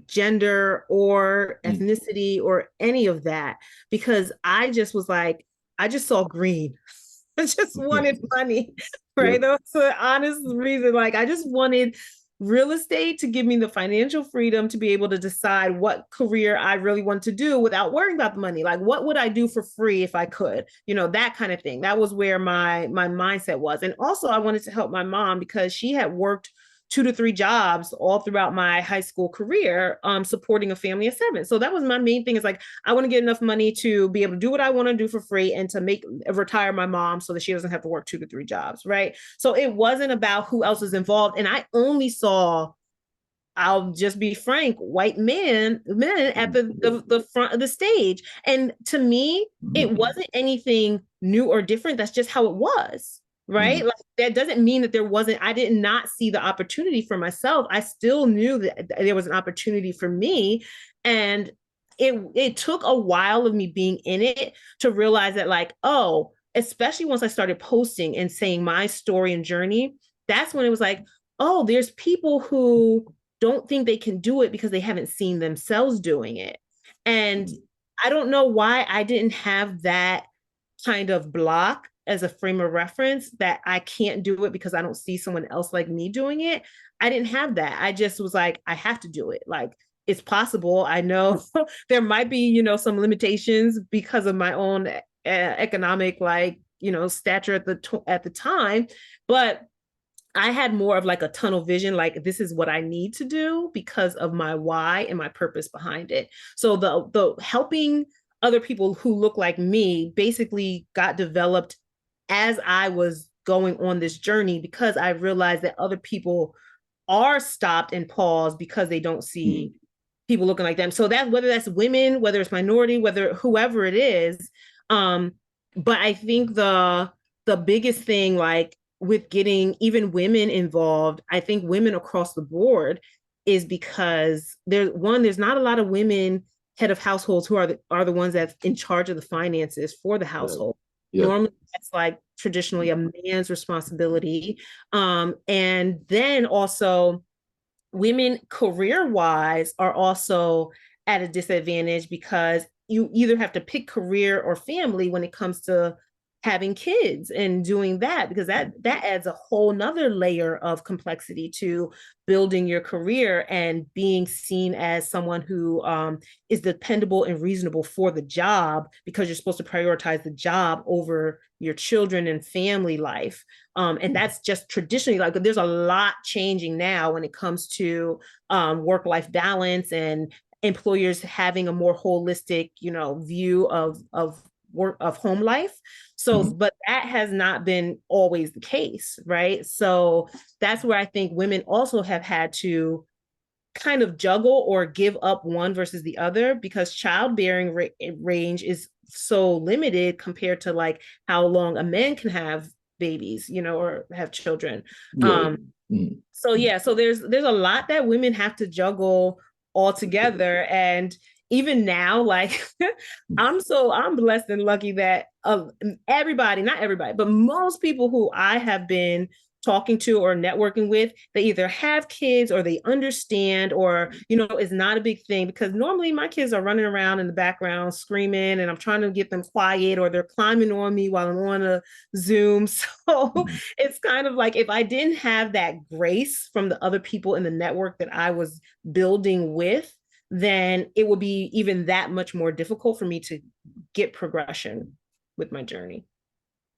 gender or ethnicity or any of that, because I just was like, I just saw green. I just wanted money, right? That's the honest reason. Like, I just wanted real estate to give me the financial freedom to be able to decide what career I really want to do without worrying about the money. Like, what would I do for free if I could? That kind of thing. That was where my mindset was. And also, I wanted to help my mom because she had worked 2 to 3 jobs all throughout my high school career, supporting a family of 7. So that was my main thing, is like, I want to get enough money to be able to do what I want to do for free and to retire my mom so that she doesn't have to work 2 to 3 jobs. Right. So it wasn't about who else is involved. And I only saw, I'll just be frank, white men at the front of the stage. And to me, it wasn't anything new or different. That's just how it was. Right. Like, that doesn't mean that I did not see the opportunity for myself. I still knew that there was an opportunity for me. And it took a while of me being in it to realize that, like, oh, especially once I started posting and saying my story and journey, that's when it was like, oh, there's people who don't think they can do it because they haven't seen themselves doing it. And I don't know why I didn't have that kind of block as a frame of reference, that I can't do it because I don't see someone else like me doing it. I didn't have that. I just was like, I have to do it. Like, it's possible. I know there might be, some limitations because of my own economic, like, stature at the time, but I had more of like a tunnel vision, like, this is what I need to do because of my why and my purpose behind it. So the helping other people who look like me basically got developed as I was going on this journey, because I realized that other people are stopped and paused because they don't see people looking like them. So that, whether that's women, whether it's minority, whether whoever it is, but I think the biggest thing, like, with getting even women involved, I think women across the board, is because there's not a lot of women head of households who are the ones that's in charge of the finances for the household. Normally that's like traditionally a man's responsibility. And then also, women career-wise are also at a disadvantage, because you either have to pick career or family when it comes to having kids and doing that, because that adds a whole nother layer of complexity to building your career and being seen as someone who is dependable and reasonable for the job, because you're supposed to prioritize the job over your children and family life. And that's just traditionally, like, there's a lot changing now when it comes to work-life balance and employers having a more holistic, view of work, of home life. So, but that has not been always the case, right? So that's where I think women also have had to kind of juggle or give up one versus the other, because childbearing range is so limited compared to like how long a man can have babies, or have children. So there's a lot that women have to juggle all together. And even now, like, I'm blessed and lucky that everybody, not everybody, but most people who I have been talking to or networking with, they either have kids or they understand, or, it's not a big thing, because normally my kids are running around in the background screaming and I'm trying to get them quiet, or they're climbing on me while I'm on a Zoom. So it's kind of like, if I didn't have that grace from the other people in the network that I was building with, then it would be even that much more difficult for me to get progression with my journey.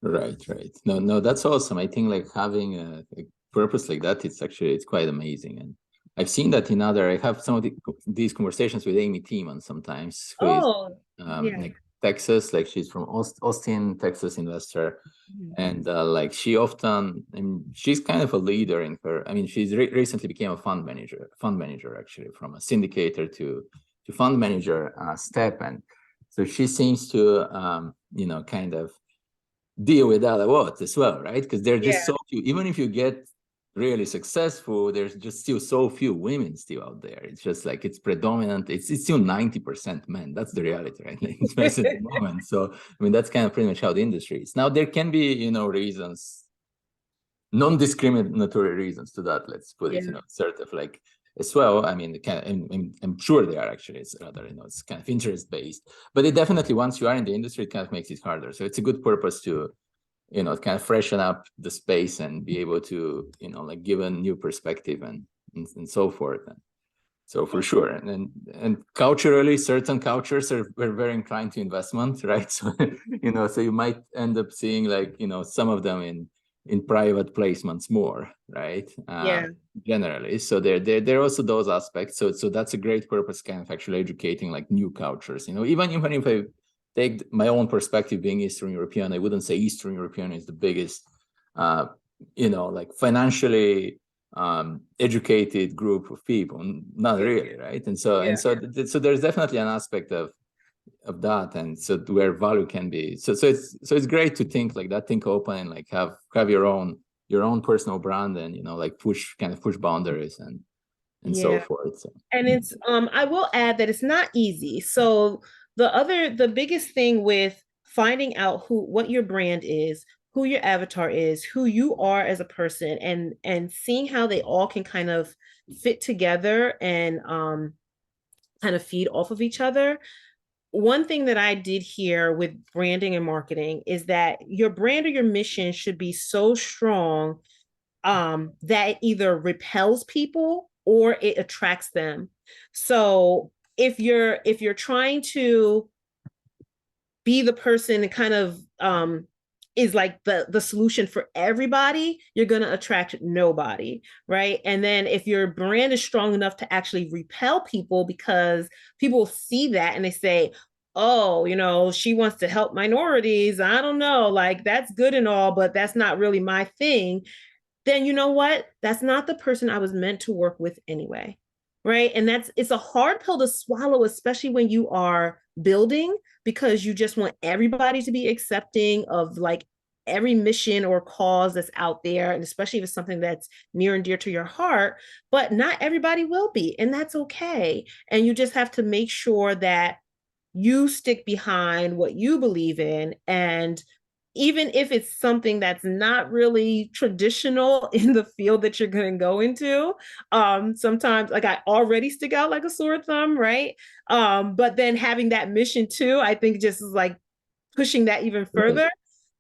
Right. No, that's awesome. I think like having a purpose like that, it's quite amazing. And I've seen that I have some of these conversations with Amy Tiemann sometimes, who is like Texas, like she's from Austin, Texas investor. And like she often, she's kind of a leader in her, she's recently became a fund manager actually, from a syndicator to fund manager step, and so she seems to kind of deal with that a lot as well, right? Because there are just so few. Even if you get really successful, there's just still so few women still out there. It's just like it's predominant. It's still 90% men. That's the reality, right? Like, especially at the moment. So I mean, that's kind of pretty much how the industry is. Now there can be reasons, non-discriminatory reasons to that. Let's put it, sort of like as well. I mean, I'm sure they are actually. It's rather, it's kind of interest based, but it definitely, once you are in the industry, it kind of makes it harder. So it's a good purpose to, kind of freshen up the space and be able to, like give a new perspective and so forth. And so for sure, and culturally, certain cultures are very inclined to investment, right? So so you might end up seeing like some of them in private placements more, right? Generally, so there are also those aspects. So that's a great purpose, kind of actually educating like new cultures. Even if I take my own perspective, being Eastern European, I wouldn't say Eastern European is the biggest, like financially educated group of people. Not really, right? And so so there's definitely an aspect of that, and so where value can be. So it's great to think like that, think open, and like have your own personal brand, and like push boundaries and so forth. So. And it's I will add that it's not easy. So the biggest thing with finding out what your brand is, who your avatar is, who you are as a person, and seeing how they all can kind of fit together and kind of feed off of each other. One thing that I did here with branding and marketing is that your brand or your mission should be so strong that it either repels people or it attracts them. So if you're trying to be the person and kind of is like the solution for everybody, you're going to attract nobody, right? And then if your brand is strong enough to actually repel people, because people see that and they say, oh, she wants to help minorities, I don't know, like that's good and all, but that's not really my thing, then you know what? That's not the person I was meant to work with anyway. Right. And it's a hard pill to swallow, especially when you are building, because you just want everybody to be accepting of like every mission or cause that's out there. And especially if it's something that's near and dear to your heart, but not everybody will be. And that's okay. And you just have to make sure that you stick behind what you believe in, and even if it's something that's not really traditional in the field that you're going to go into, sometimes like I already stick out like a sore thumb, right? But then having that mission too, I think just is like pushing that even further. Right.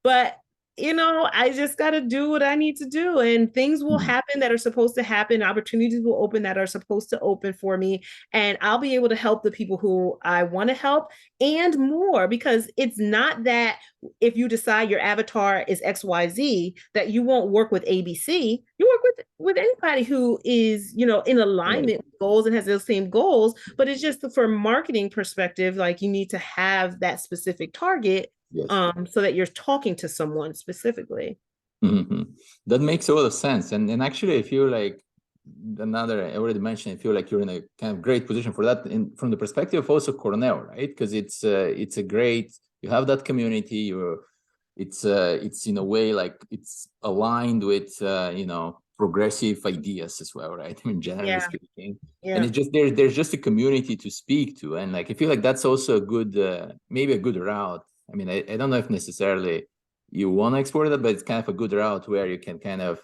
But I just got to do what I need to do, and things will happen that are supposed to happen. Opportunities will open that are supposed to open for me, and I'll be able to help the people who I want to help and more, because it's not that if you decide your avatar is XYZ that you won't work with ABC. You work with anybody who is, in alignment with goals and has those same goals, but it's just for marketing perspective, like you need to have that specific target. Yes. So that you're talking to someone specifically. Mm-hmm. That makes a lot of sense. And actually, I feel like I already mentioned, I feel like you're in a kind of great position for that from the perspective of also Cornell, right? Because it's a great, you have that community, it's in a way like it's aligned with, progressive ideas as well, right? I mean, generally speaking. And it's just, there's just a community to speak to. And like, I feel like that's also a good, maybe a good route. I mean, I don't know if necessarily you want to explore that, but it's kind of a good route where you can kind of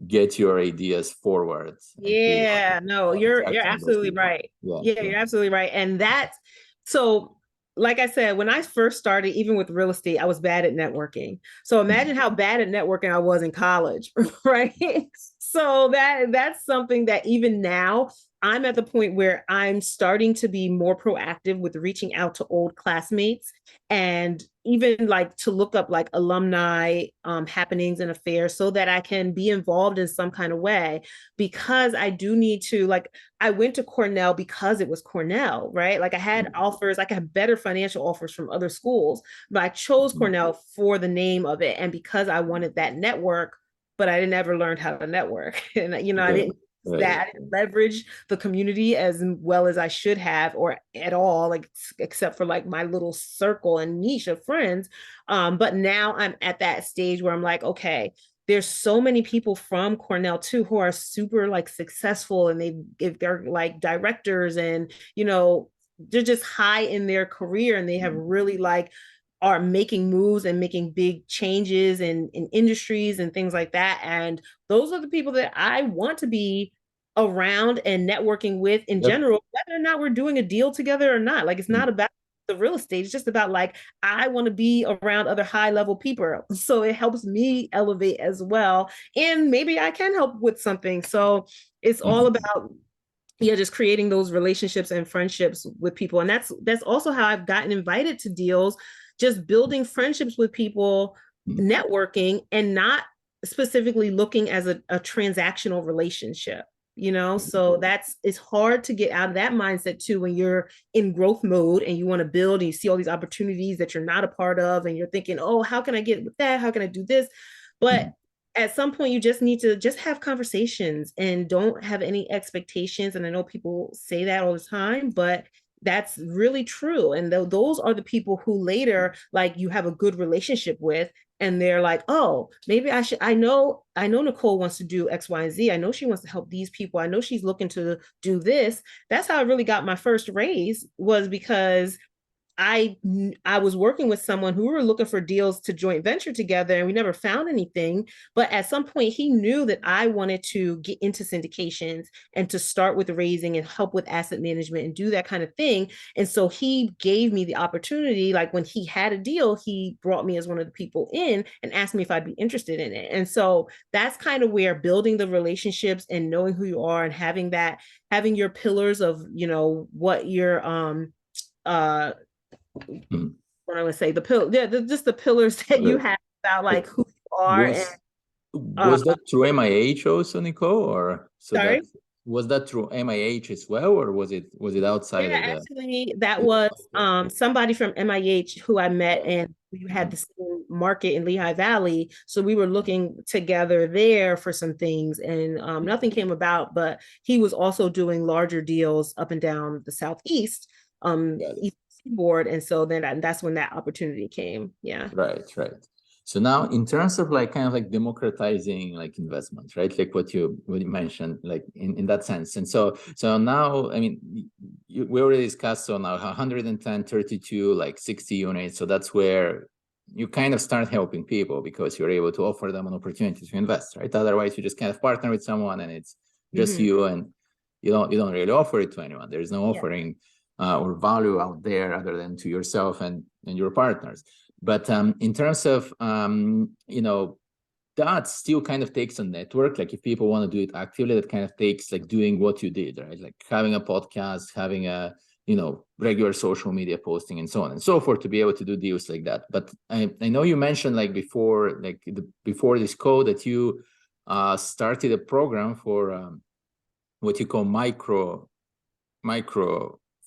get your ideas forward. Yeah, no, you're absolutely right. Yeah, you're absolutely right. And that's so, like I said, when I first started, even with real estate, I was bad at networking. So imagine how bad at networking I was in college, right? So that's something that even now I'm at the point where I'm starting to be more proactive with reaching out to old classmates, and even like to look up like alumni happenings and affairs so that I can be involved in some kind of way, because I do need to, like, I went to Cornell because it was Cornell, right? Like I had offers, I had better financial offers from other schools, but I chose Cornell for the name of it and because I wanted that network, but I didn't ever learn how to network. And I didn't Right. that, leverage the community as well as I should have, or at all, like except for like my little circle and niche of friends. But now I'm at that stage where I'm like, okay, there's so many people from Cornell too who are super like successful, and if they're like directors, and they're just high in their career, and they have really like are making moves and making big changes in industries and things like that. And those are the people that I want to be around and networking with in Yep. general, whether or not we're doing a deal together or not. Like, it's not about the real estate. It's just about like, I want to be around other high level people. So it helps me elevate as well. And maybe I can help with something. So it's all Mhm. about, yeah, just creating those relationships and friendships with people. And that's also how I've gotten invited to deals, just building friendships with people, networking, and not specifically looking as a transactional relationship. So it's hard to get out of that mindset too when you're in growth mode and you want to build and you see all these opportunities that you're not a part of, and you're thinking, oh, how can I get with that, how can I do this? But at some point you just need to just have conversations and don't have any expectations. And I know people say that all the time, but that's really true. And those are the people who later, like, you have a good relationship with, and they're like, oh, maybe I know Nicole wants to do X, Y, and Z. I know she wants to help these people. I know she's looking to do this. That's how I really got my first raise, was because I was working with someone who were looking for deals to joint venture together, and we never found anything. But at some point, he knew that I wanted to get into syndications and to start with raising and help with asset management and do that kind of thing. And so he gave me the opportunity. Like, when he had a deal, he brought me as one of the people in and asked me if I'd be interested in it. And so that's kind of where building the relationships and knowing who you are and having your pillars of, what your what I would say, just the pillars that you Right. have about But like who you are. And was uh was that through MIH also, Nicole, or so that sorry. was that through MIH as well, or was it outside Yeah, of the? actually, that was somebody from MIH who I met, and we had Mhm. the same market in Lehigh Valley. So we were looking together there for some things, and nothing came about. But he was also doing larger deals up and down the southeast, Got it. east seaboard, and so then that's when that opportunity came. Yeah. Right, right. So now, in terms of like kind of like democratizing like investments, right? Like what you mentioned, like in that sense. And so now, I mean, we already discussed, so now 110, 32, like 60 units. So that's where you kind of start helping people because you're able to offer them an opportunity to invest, right? Otherwise, you just kind of partner with someone and it's just Mm-hmm. you, and you don't really offer it to anyone. There's no Yeah. offering or value out there other than to yourself and your partners. But in terms of, that still kind of takes a network. Like if people want to do it actively, that kind of takes like doing what you did, right? Like having a podcast, having a, regular social media posting and so on and so forth to be able to do deals like that. But I know you mentioned like before, like before this call that you started a program for what you call micro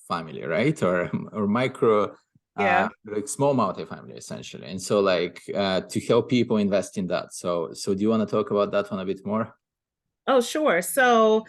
family, right? Or micro Yeah. like small multifamily essentially. And so like to help people invest in that. So do you want to talk about that one a bit more? Oh, sure. So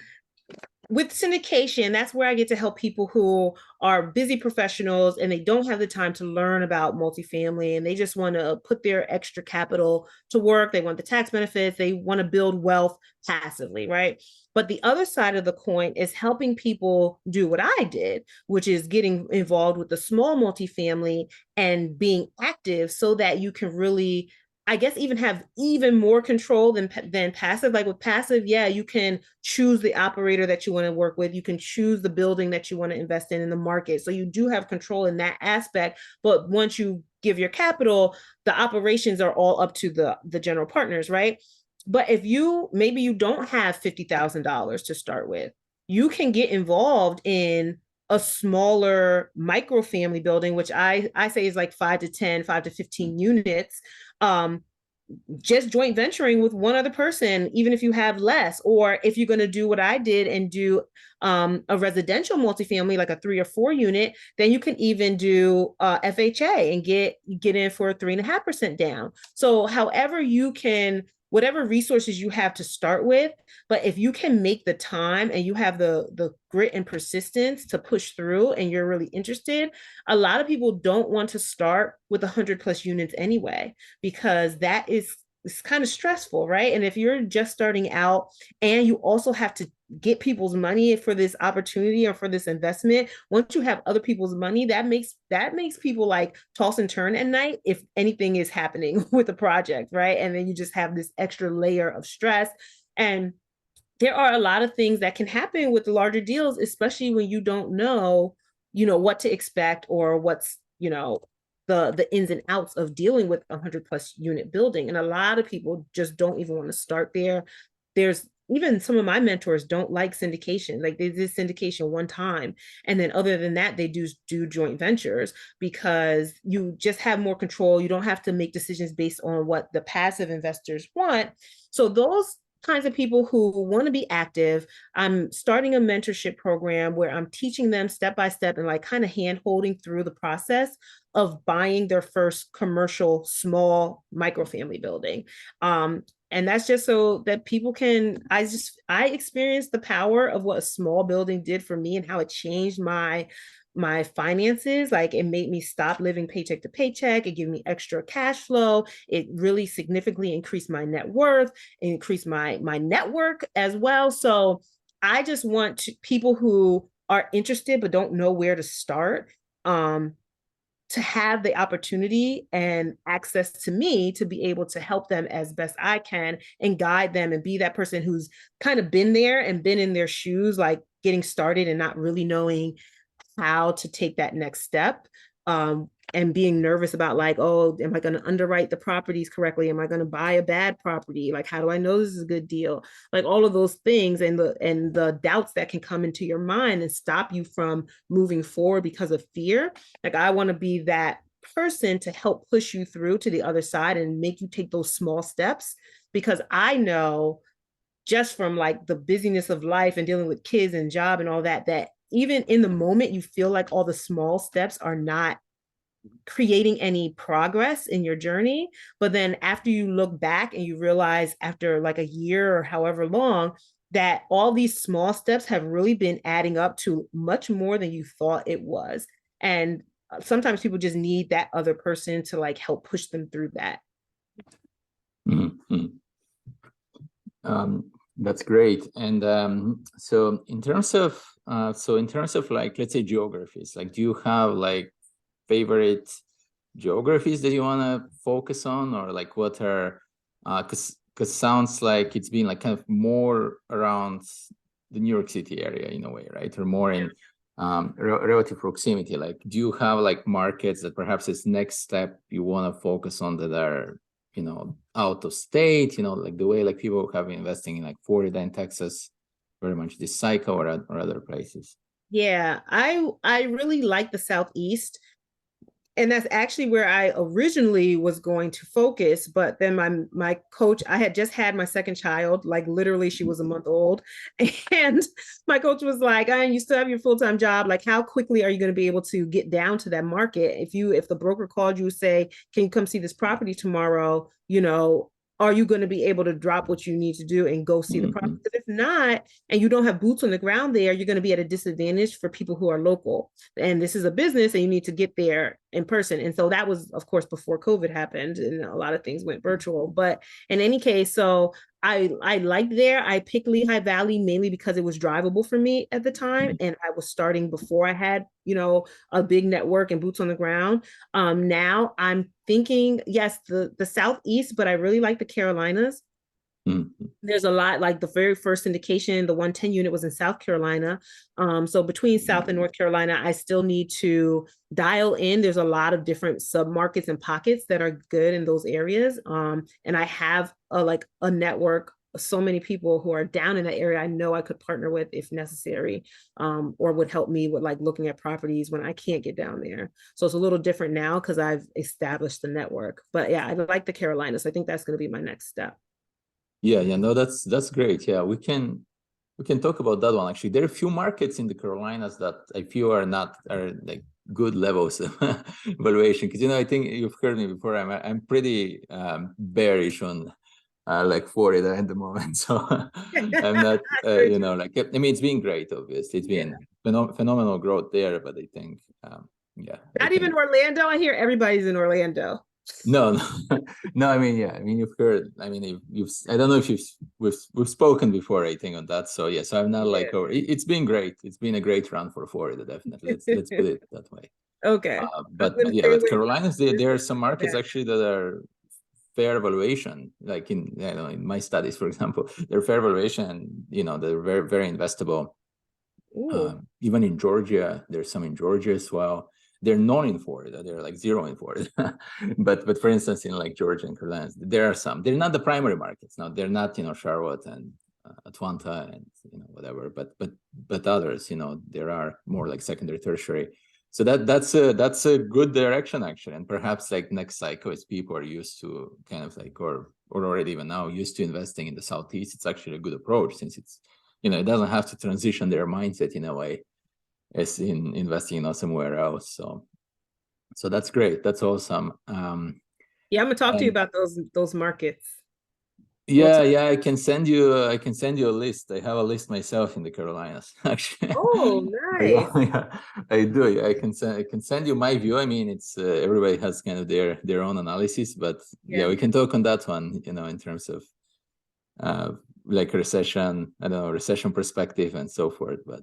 with syndication, that's where I get to help people who are busy professionals and they don't have the time to learn about multifamily, and they just want to put their extra capital to work. They want the tax benefits, they want to build wealth passively, right? But the other side of the coin is helping people do what I did, which is getting involved with the small multifamily and being active so that you can really, I guess, even have even more control than passive. Like with passive, yeah, you can choose the operator that you want to work with. You can choose the building that you want to invest in the market. So you do have control in that aspect. But once you give your capital, the operations are all up to the general partners, right? But if maybe you don't have $50,000 to start with, you can get involved in a smaller micro family building, which I say is like 5 to 10, 5 to 15 units. Um, just joint venturing with one other person, even if you have less, or if you're going to do what I did and do a residential multifamily, like a 3 or 4 unit, then you can even do FHA and get in for 3.5% down. So however you can whatever resources you have to start with. But if you can make the time and you have the grit and persistence to push through and you're really interested, a lot of people don't want to start with 100+ units anyway, because that is, it's kind of stressful, right? And if you're just starting out and you also have to get people's money for this opportunity or for this investment, once you have other people's money, that makes people like toss and turn at night if anything is happening with the project, right? And then you just have this extra layer of stress. And there are a lot of things that can happen with the larger deals, especially when you don't know, what to expect, or what's, the ins and outs of dealing with 100+ unit building. And a lot of people just don't even want to start there. There's even some of my mentors don't like syndication. Like, they did syndication one time, and then other than that, they do joint ventures, because you just have more control. You don't have to make decisions based on what the passive investors want. So those kinds of people who want to be active, I'm starting a mentorship program where I'm teaching them step by step and like kind of hand holding through the process of buying their first commercial small microfamily building. And that's just so that people can, I experienced the power of what a small building did for me and how it changed my finances. Like, it made me stop living paycheck to paycheck. It gave me extra cash flow. It really significantly increased my net worth, increased my network as well. So I just want people who are interested but don't know where to start, to have the opportunity and access to me to be able to help them as best I can and guide them and be that person who's kind of been there and been in their shoes, like getting started and not really knowing how to take that next step, and being nervous about like, oh, am I going to underwrite the properties correctly? Am I going to buy a bad property? Like, how do I know this is a good deal? Like, all of those things, and the doubts that can come into your mind and stop you from moving forward because of fear. Like, I want to be that person to help push you through to the other side and make you take those small steps, because I know just from like the busyness of life and dealing with kids and job and all that, that even in the moment you feel like all the small steps are not creating any progress in your journey. But then after you look back and you realize after like a year or however long that all these small steps have really been adding up to much more than you thought it was. And sometimes people just need that other person to like help push them through that. Mm-hmm. That's great. And so in terms of like, let's say geographies, like, do you have like favorite geographies that you want to focus on, or like what are, because sounds like it's been like kind of more around the New York City area in a way, right? Or more in relative proximity. Like, do you have like markets that perhaps is next step you want to focus on that are, out of state, like the way like people have been investing in like Florida and Texas very much this cycle, or other places? Yeah, I really like the Southeast. And that's actually where I originally was going to focus. But then my coach, I had just had my second child, like literally she was a month old. And my coach was like, you still have your full-time job. Like, how quickly are you going to be able to get down to that market? If the broker called you, say, can you come see this property tomorrow? Are you going to be able to drop what you need to do and go see the property? If not, and you don't have boots on the ground there, you're going to be at a disadvantage for people who are local. And this is a business and you need to get there in person. And so that was, of course, before COVID happened and a lot of things went virtual. But in any case, so I liked there. I picked Lehigh Valley mainly because it was drivable for me at the time. And I was starting before I had, a big network and boots on the ground. Now I'm thinking, yes, the Southeast, but I really like the Carolinas. There's a lot, like the very first syndication, the 110 unit was in South Carolina. So between South and North Carolina, I still need to dial in. There's a lot of different submarkets and pockets that are good in those areas. And I have a network, so many people who are down in that area I know I could partner with if necessary, or would help me with like looking at properties when I can't get down there. So it's a little different now because I've established the network. But yeah, I like the Carolinas. I think that's going to be my next step. Yeah, no, that's great. Yeah, we can talk about that one. Actually, there are a few markets in the Carolinas that I feel are like good levels of valuation. Because I think you've heard me before. I'm pretty bearish on like Florida at the moment. So I'm not, like, I mean, it's been great, obviously. It's been phenomenal growth there, but I think, I Not think even Orlando. I hear everybody's in Orlando. no, no, I mean, I mean, you've heard, I mean, I don't know if we've spoken before, I think, on that. So yeah, so I'm not like, it's been great. It's been a great run for Florida, definitely. Let's put it that way. Okay. But yeah, but Carolinas, there are some markets actually that are fair valuation, like in my studies, for example, they're fair valuation, they're very, very investable. Even in Georgia, there's some in Georgia as well. They're not in Florida, they're like zero in Florida. but for instance, in like Georgia and Carolinas, there are some. They're not the primary markets. Now they're not, Charlotte and Atlanta and whatever, but others, there are more like secondary, tertiary. So that's a good direction actually, and perhaps like next cycle, as people are used to kind of like or already even now used to investing in the Southeast, it's actually a good approach, since it's it doesn't have to transition their mindset in a way as in investing somewhere else. So that's great. That's awesome. Yeah, I'm gonna talk to you about those markets. Yeah, I can send you a list. I have a list myself in the Carolinas, actually. Oh, nice. Yeah, I do. I can send you my view. I mean, it's everybody has kind of their own analysis, but yeah, we can talk on that one, in terms of like recession, I don't know, recession perspective and so forth. But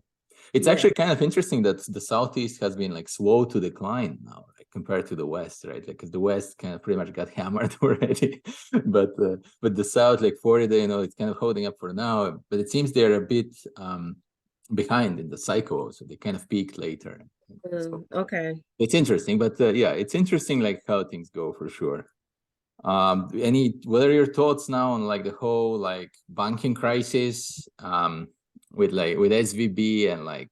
it's actually kind of interesting that the Southeast has been like slow to decline now, like compared to the West, right? Like, because the West kind of pretty much got hammered already, but the South, like Florida, it's kind of holding up for now. But it seems they're a bit behind in the cycle, so they kind of peaked later. So Okay. it's interesting, but yeah, it's interesting like how things go for sure. What are your thoughts now on like the whole like banking crisis with SVB and like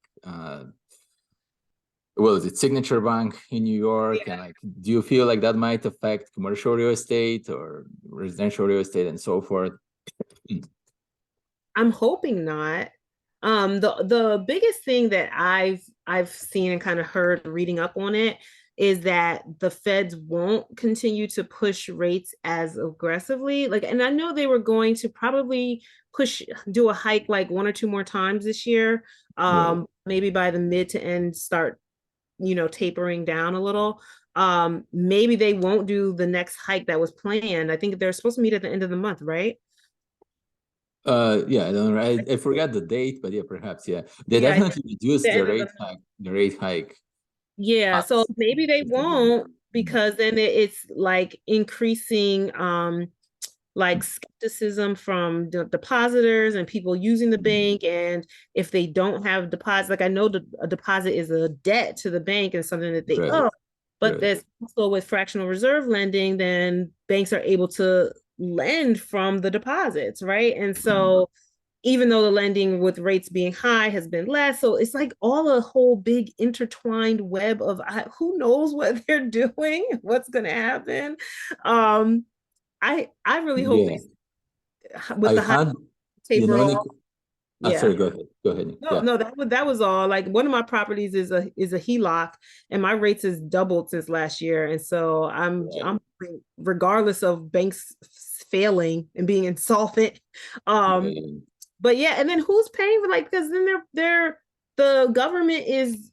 is it Signature Bank in New York, and like, do you feel like that might affect commercial real estate or residential real estate and so forth? I'm hoping not. The biggest thing that I've seen and kind of heard reading up on it is that the feds won't continue to push rates as aggressively. Like, and I know they were going to probably do a hike like one or two more times this year. Maybe by the mid to end start, tapering down a little. Maybe they won't do the next hike that was planned. I think they're supposed to meet at the end of the month, right? Yeah, I don't know. I forgot the date, but yeah, perhaps, yeah. They definitely reduced the rate hike. Yeah, so maybe they won't, because then it's like increasing like skepticism from the depositors and people using the bank. And if they don't have deposits, like I know a deposit is a debt to the bank and something that they owe, but there's also with fractional reserve lending, then banks are able to lend from the deposits, right? And so even though the lending with rates being high has been less, so it's like all a whole big intertwined web of who knows what they're doing, what's going to happen. I really hope they with the high taper off. Sorry, go ahead. No, that was all. Like, one of my properties is a HELOC, and my rates has doubled since last year, and so I'm regardless of banks failing and being insolvent. But yeah, and then who's paying for, like, because then the government is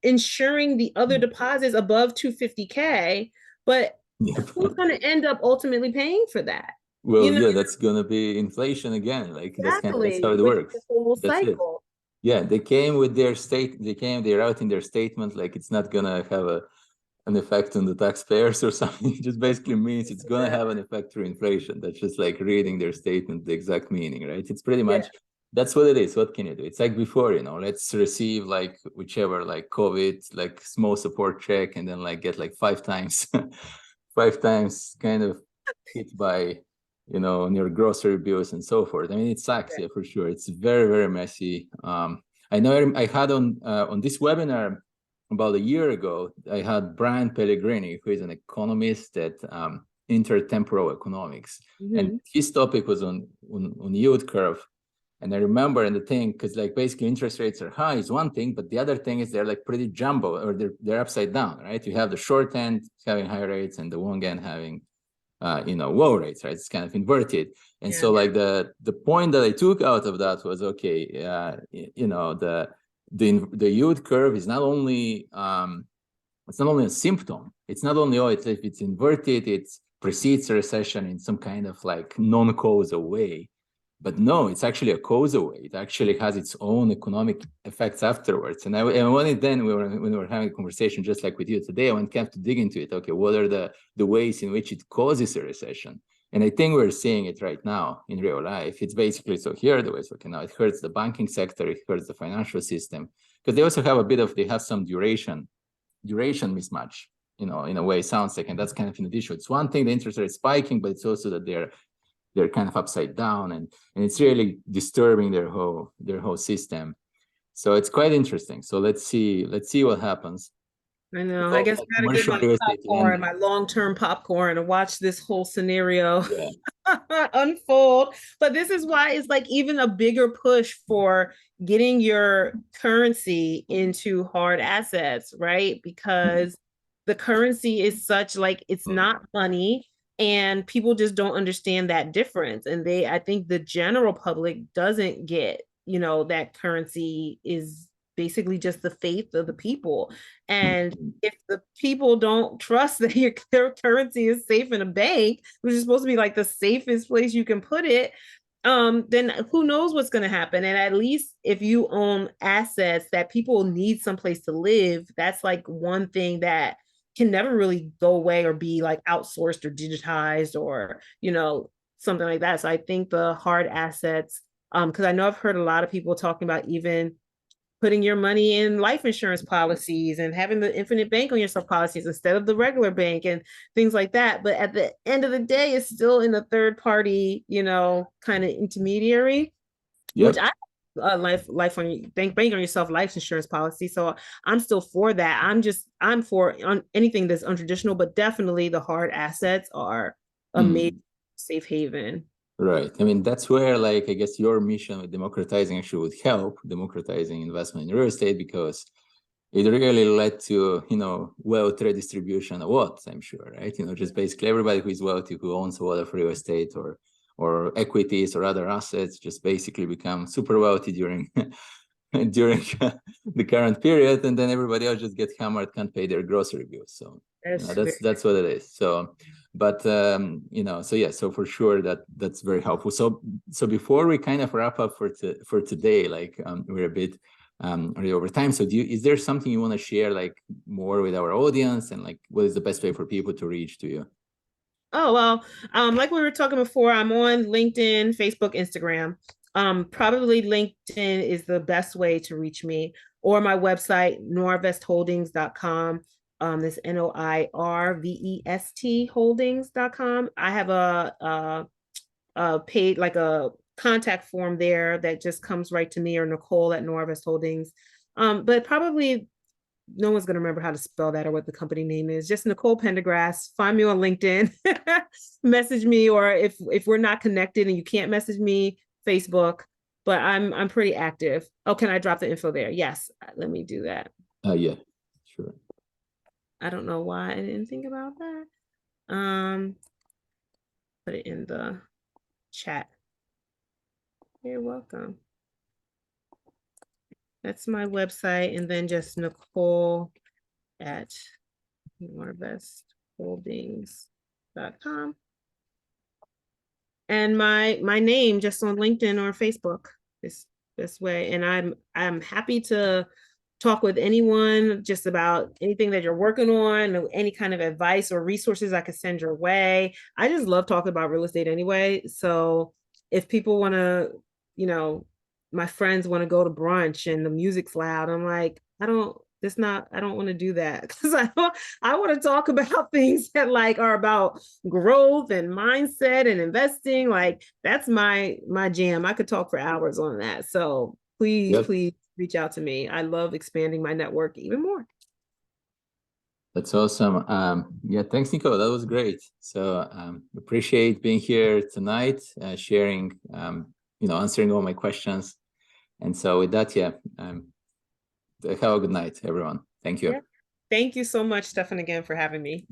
insuring the other deposits above 250K, but who's going to end up ultimately paying for that? Well, yeah, that's gonna be inflation again. Like, that's how it works. The whole cycle. It. Yeah, they came with their they're out in their statement, like it's not gonna have an effect on the taxpayers or something. It just basically means it's gonna have an effect through inflation. That's just like reading their statement, the exact meaning, right? It's pretty much that's what it is. What can you do? It's like before, let's receive like whichever like COVID like small support check, and then like get like five times kind of hit by on your grocery bills and so forth. I mean, it sucks, yeah, for sure. It's very, very messy. I know I had on this webinar about a year ago, I had Brian Pellegrini, who is an economist at Intertemporal Economics, and his topic was on yield curve. And I remember, and the thing, because like basically interest rates are high is one thing, but the other thing is they're like pretty jumbo, or they're upside down, right? You have the short end having high rates and the long end having low rates, right? It's kind of inverted. And so like the point that I took out of that was, okay, the yield curve is not only it's not only a symptom. It's not only, if it's inverted, it precedes a recession in some kind of like non-causal way. But no, it's actually a causal way. It actually has its own economic effects afterwards. And when we were having a conversation just like with you today, I went kind of to dig into it. Okay, what are the ways in which it causes a recession? And I think we're seeing it right now in real life. It's basically, so here are the ways. Okay, now it hurts the banking sector, it hurts the financial system, because they also have they have some duration mismatch, in a way, sounds like, and that's kind of an issue. It's one thing the interest rate spiking, but it's also that they're kind of upside down, and it's really disturbing their whole system. So it's quite interesting. So let's see what happens. I know. I guess I gotta get my popcorn, my long-term popcorn, and watch this whole scenario unfold. But this is why it's like even a bigger push for getting your currency into hard assets, right? Because the currency is such like it's not money, and people just don't understand that difference. And I think the general public doesn't get, that currency is basically just the faith of the people. And if the people don't trust that their currency is safe in a bank, which is supposed to be like the safest place you can put it, then who knows what's going to happen. And at least if you own assets that people need someplace to live, that's like one thing that can never really go away or be like outsourced or digitized or, something like that. So I think the hard assets, because I know I've heard a lot of people talking about even putting your money in life insurance policies and having the infinite bank on yourself policies instead of the regular bank and things like that. But at the end of the day, it's still in a third party, kind of intermediary, which I life on bank on yourself life insurance policy. So I'm still for that. I'm for anything that's untraditional, but definitely the hard assets are a major safe haven. Right. I mean, that's where, like, I guess your mission with democratizing actually would help democratizing investment in real estate, because it really led to, wealth redistribution awards, I'm sure, right? Just basically everybody who is wealthy, who owns a lot of real estate or equities or other assets, just basically become super wealthy during the current period, and then everybody else just gets hammered, can't pay their grocery bills. So that's what it is. So, but so for sure that's very helpful. So before we kind of wrap up for today, like we're a bit already over time. So is there something you want to share like more with our audience, and like what is the best way for people to reach to you? Oh, well, like we were talking before, I'm on LinkedIn, Facebook, Instagram. Probably LinkedIn is the best way to reach me, or my website, noirvestholdings.com. This NOIRVEST holdings.com. I have a paid, like a contact form there that just comes right to me, or Nicole at Noirvest Holdings. But probably no one's going to remember how to spell that or what the company name is. Just Nicole Pendergrass. Find me on LinkedIn, message me, or if we're not connected and you can't message me, Facebook. But I'm pretty active. Oh, can I drop the info there? Yes, let me do that. Yeah, sure. I don't know why I didn't think about that. Put it in the chat. You're welcome. That's my website, and then just Nicole at noirvestholdings.com. And my name just on LinkedIn or Facebook this way. And I'm happy to talk with anyone just about anything that you're working on, any kind of advice or resources I could send your way. I just love talking about real estate anyway. So if people want to, my friends want to go to brunch and the music's loud, I'm like, I don't want to do that, because I want to talk about things that like are about growth and mindset and investing. Like that's my jam. I could talk for hours on that. So please reach out to me. I love expanding my network even more. That's awesome. Thanks, Nicole. That was great. So appreciate being here tonight, sharing, answering all my questions. And so with that, have a good night, everyone. Thank you. Thank you so much, Stefan, again for having me.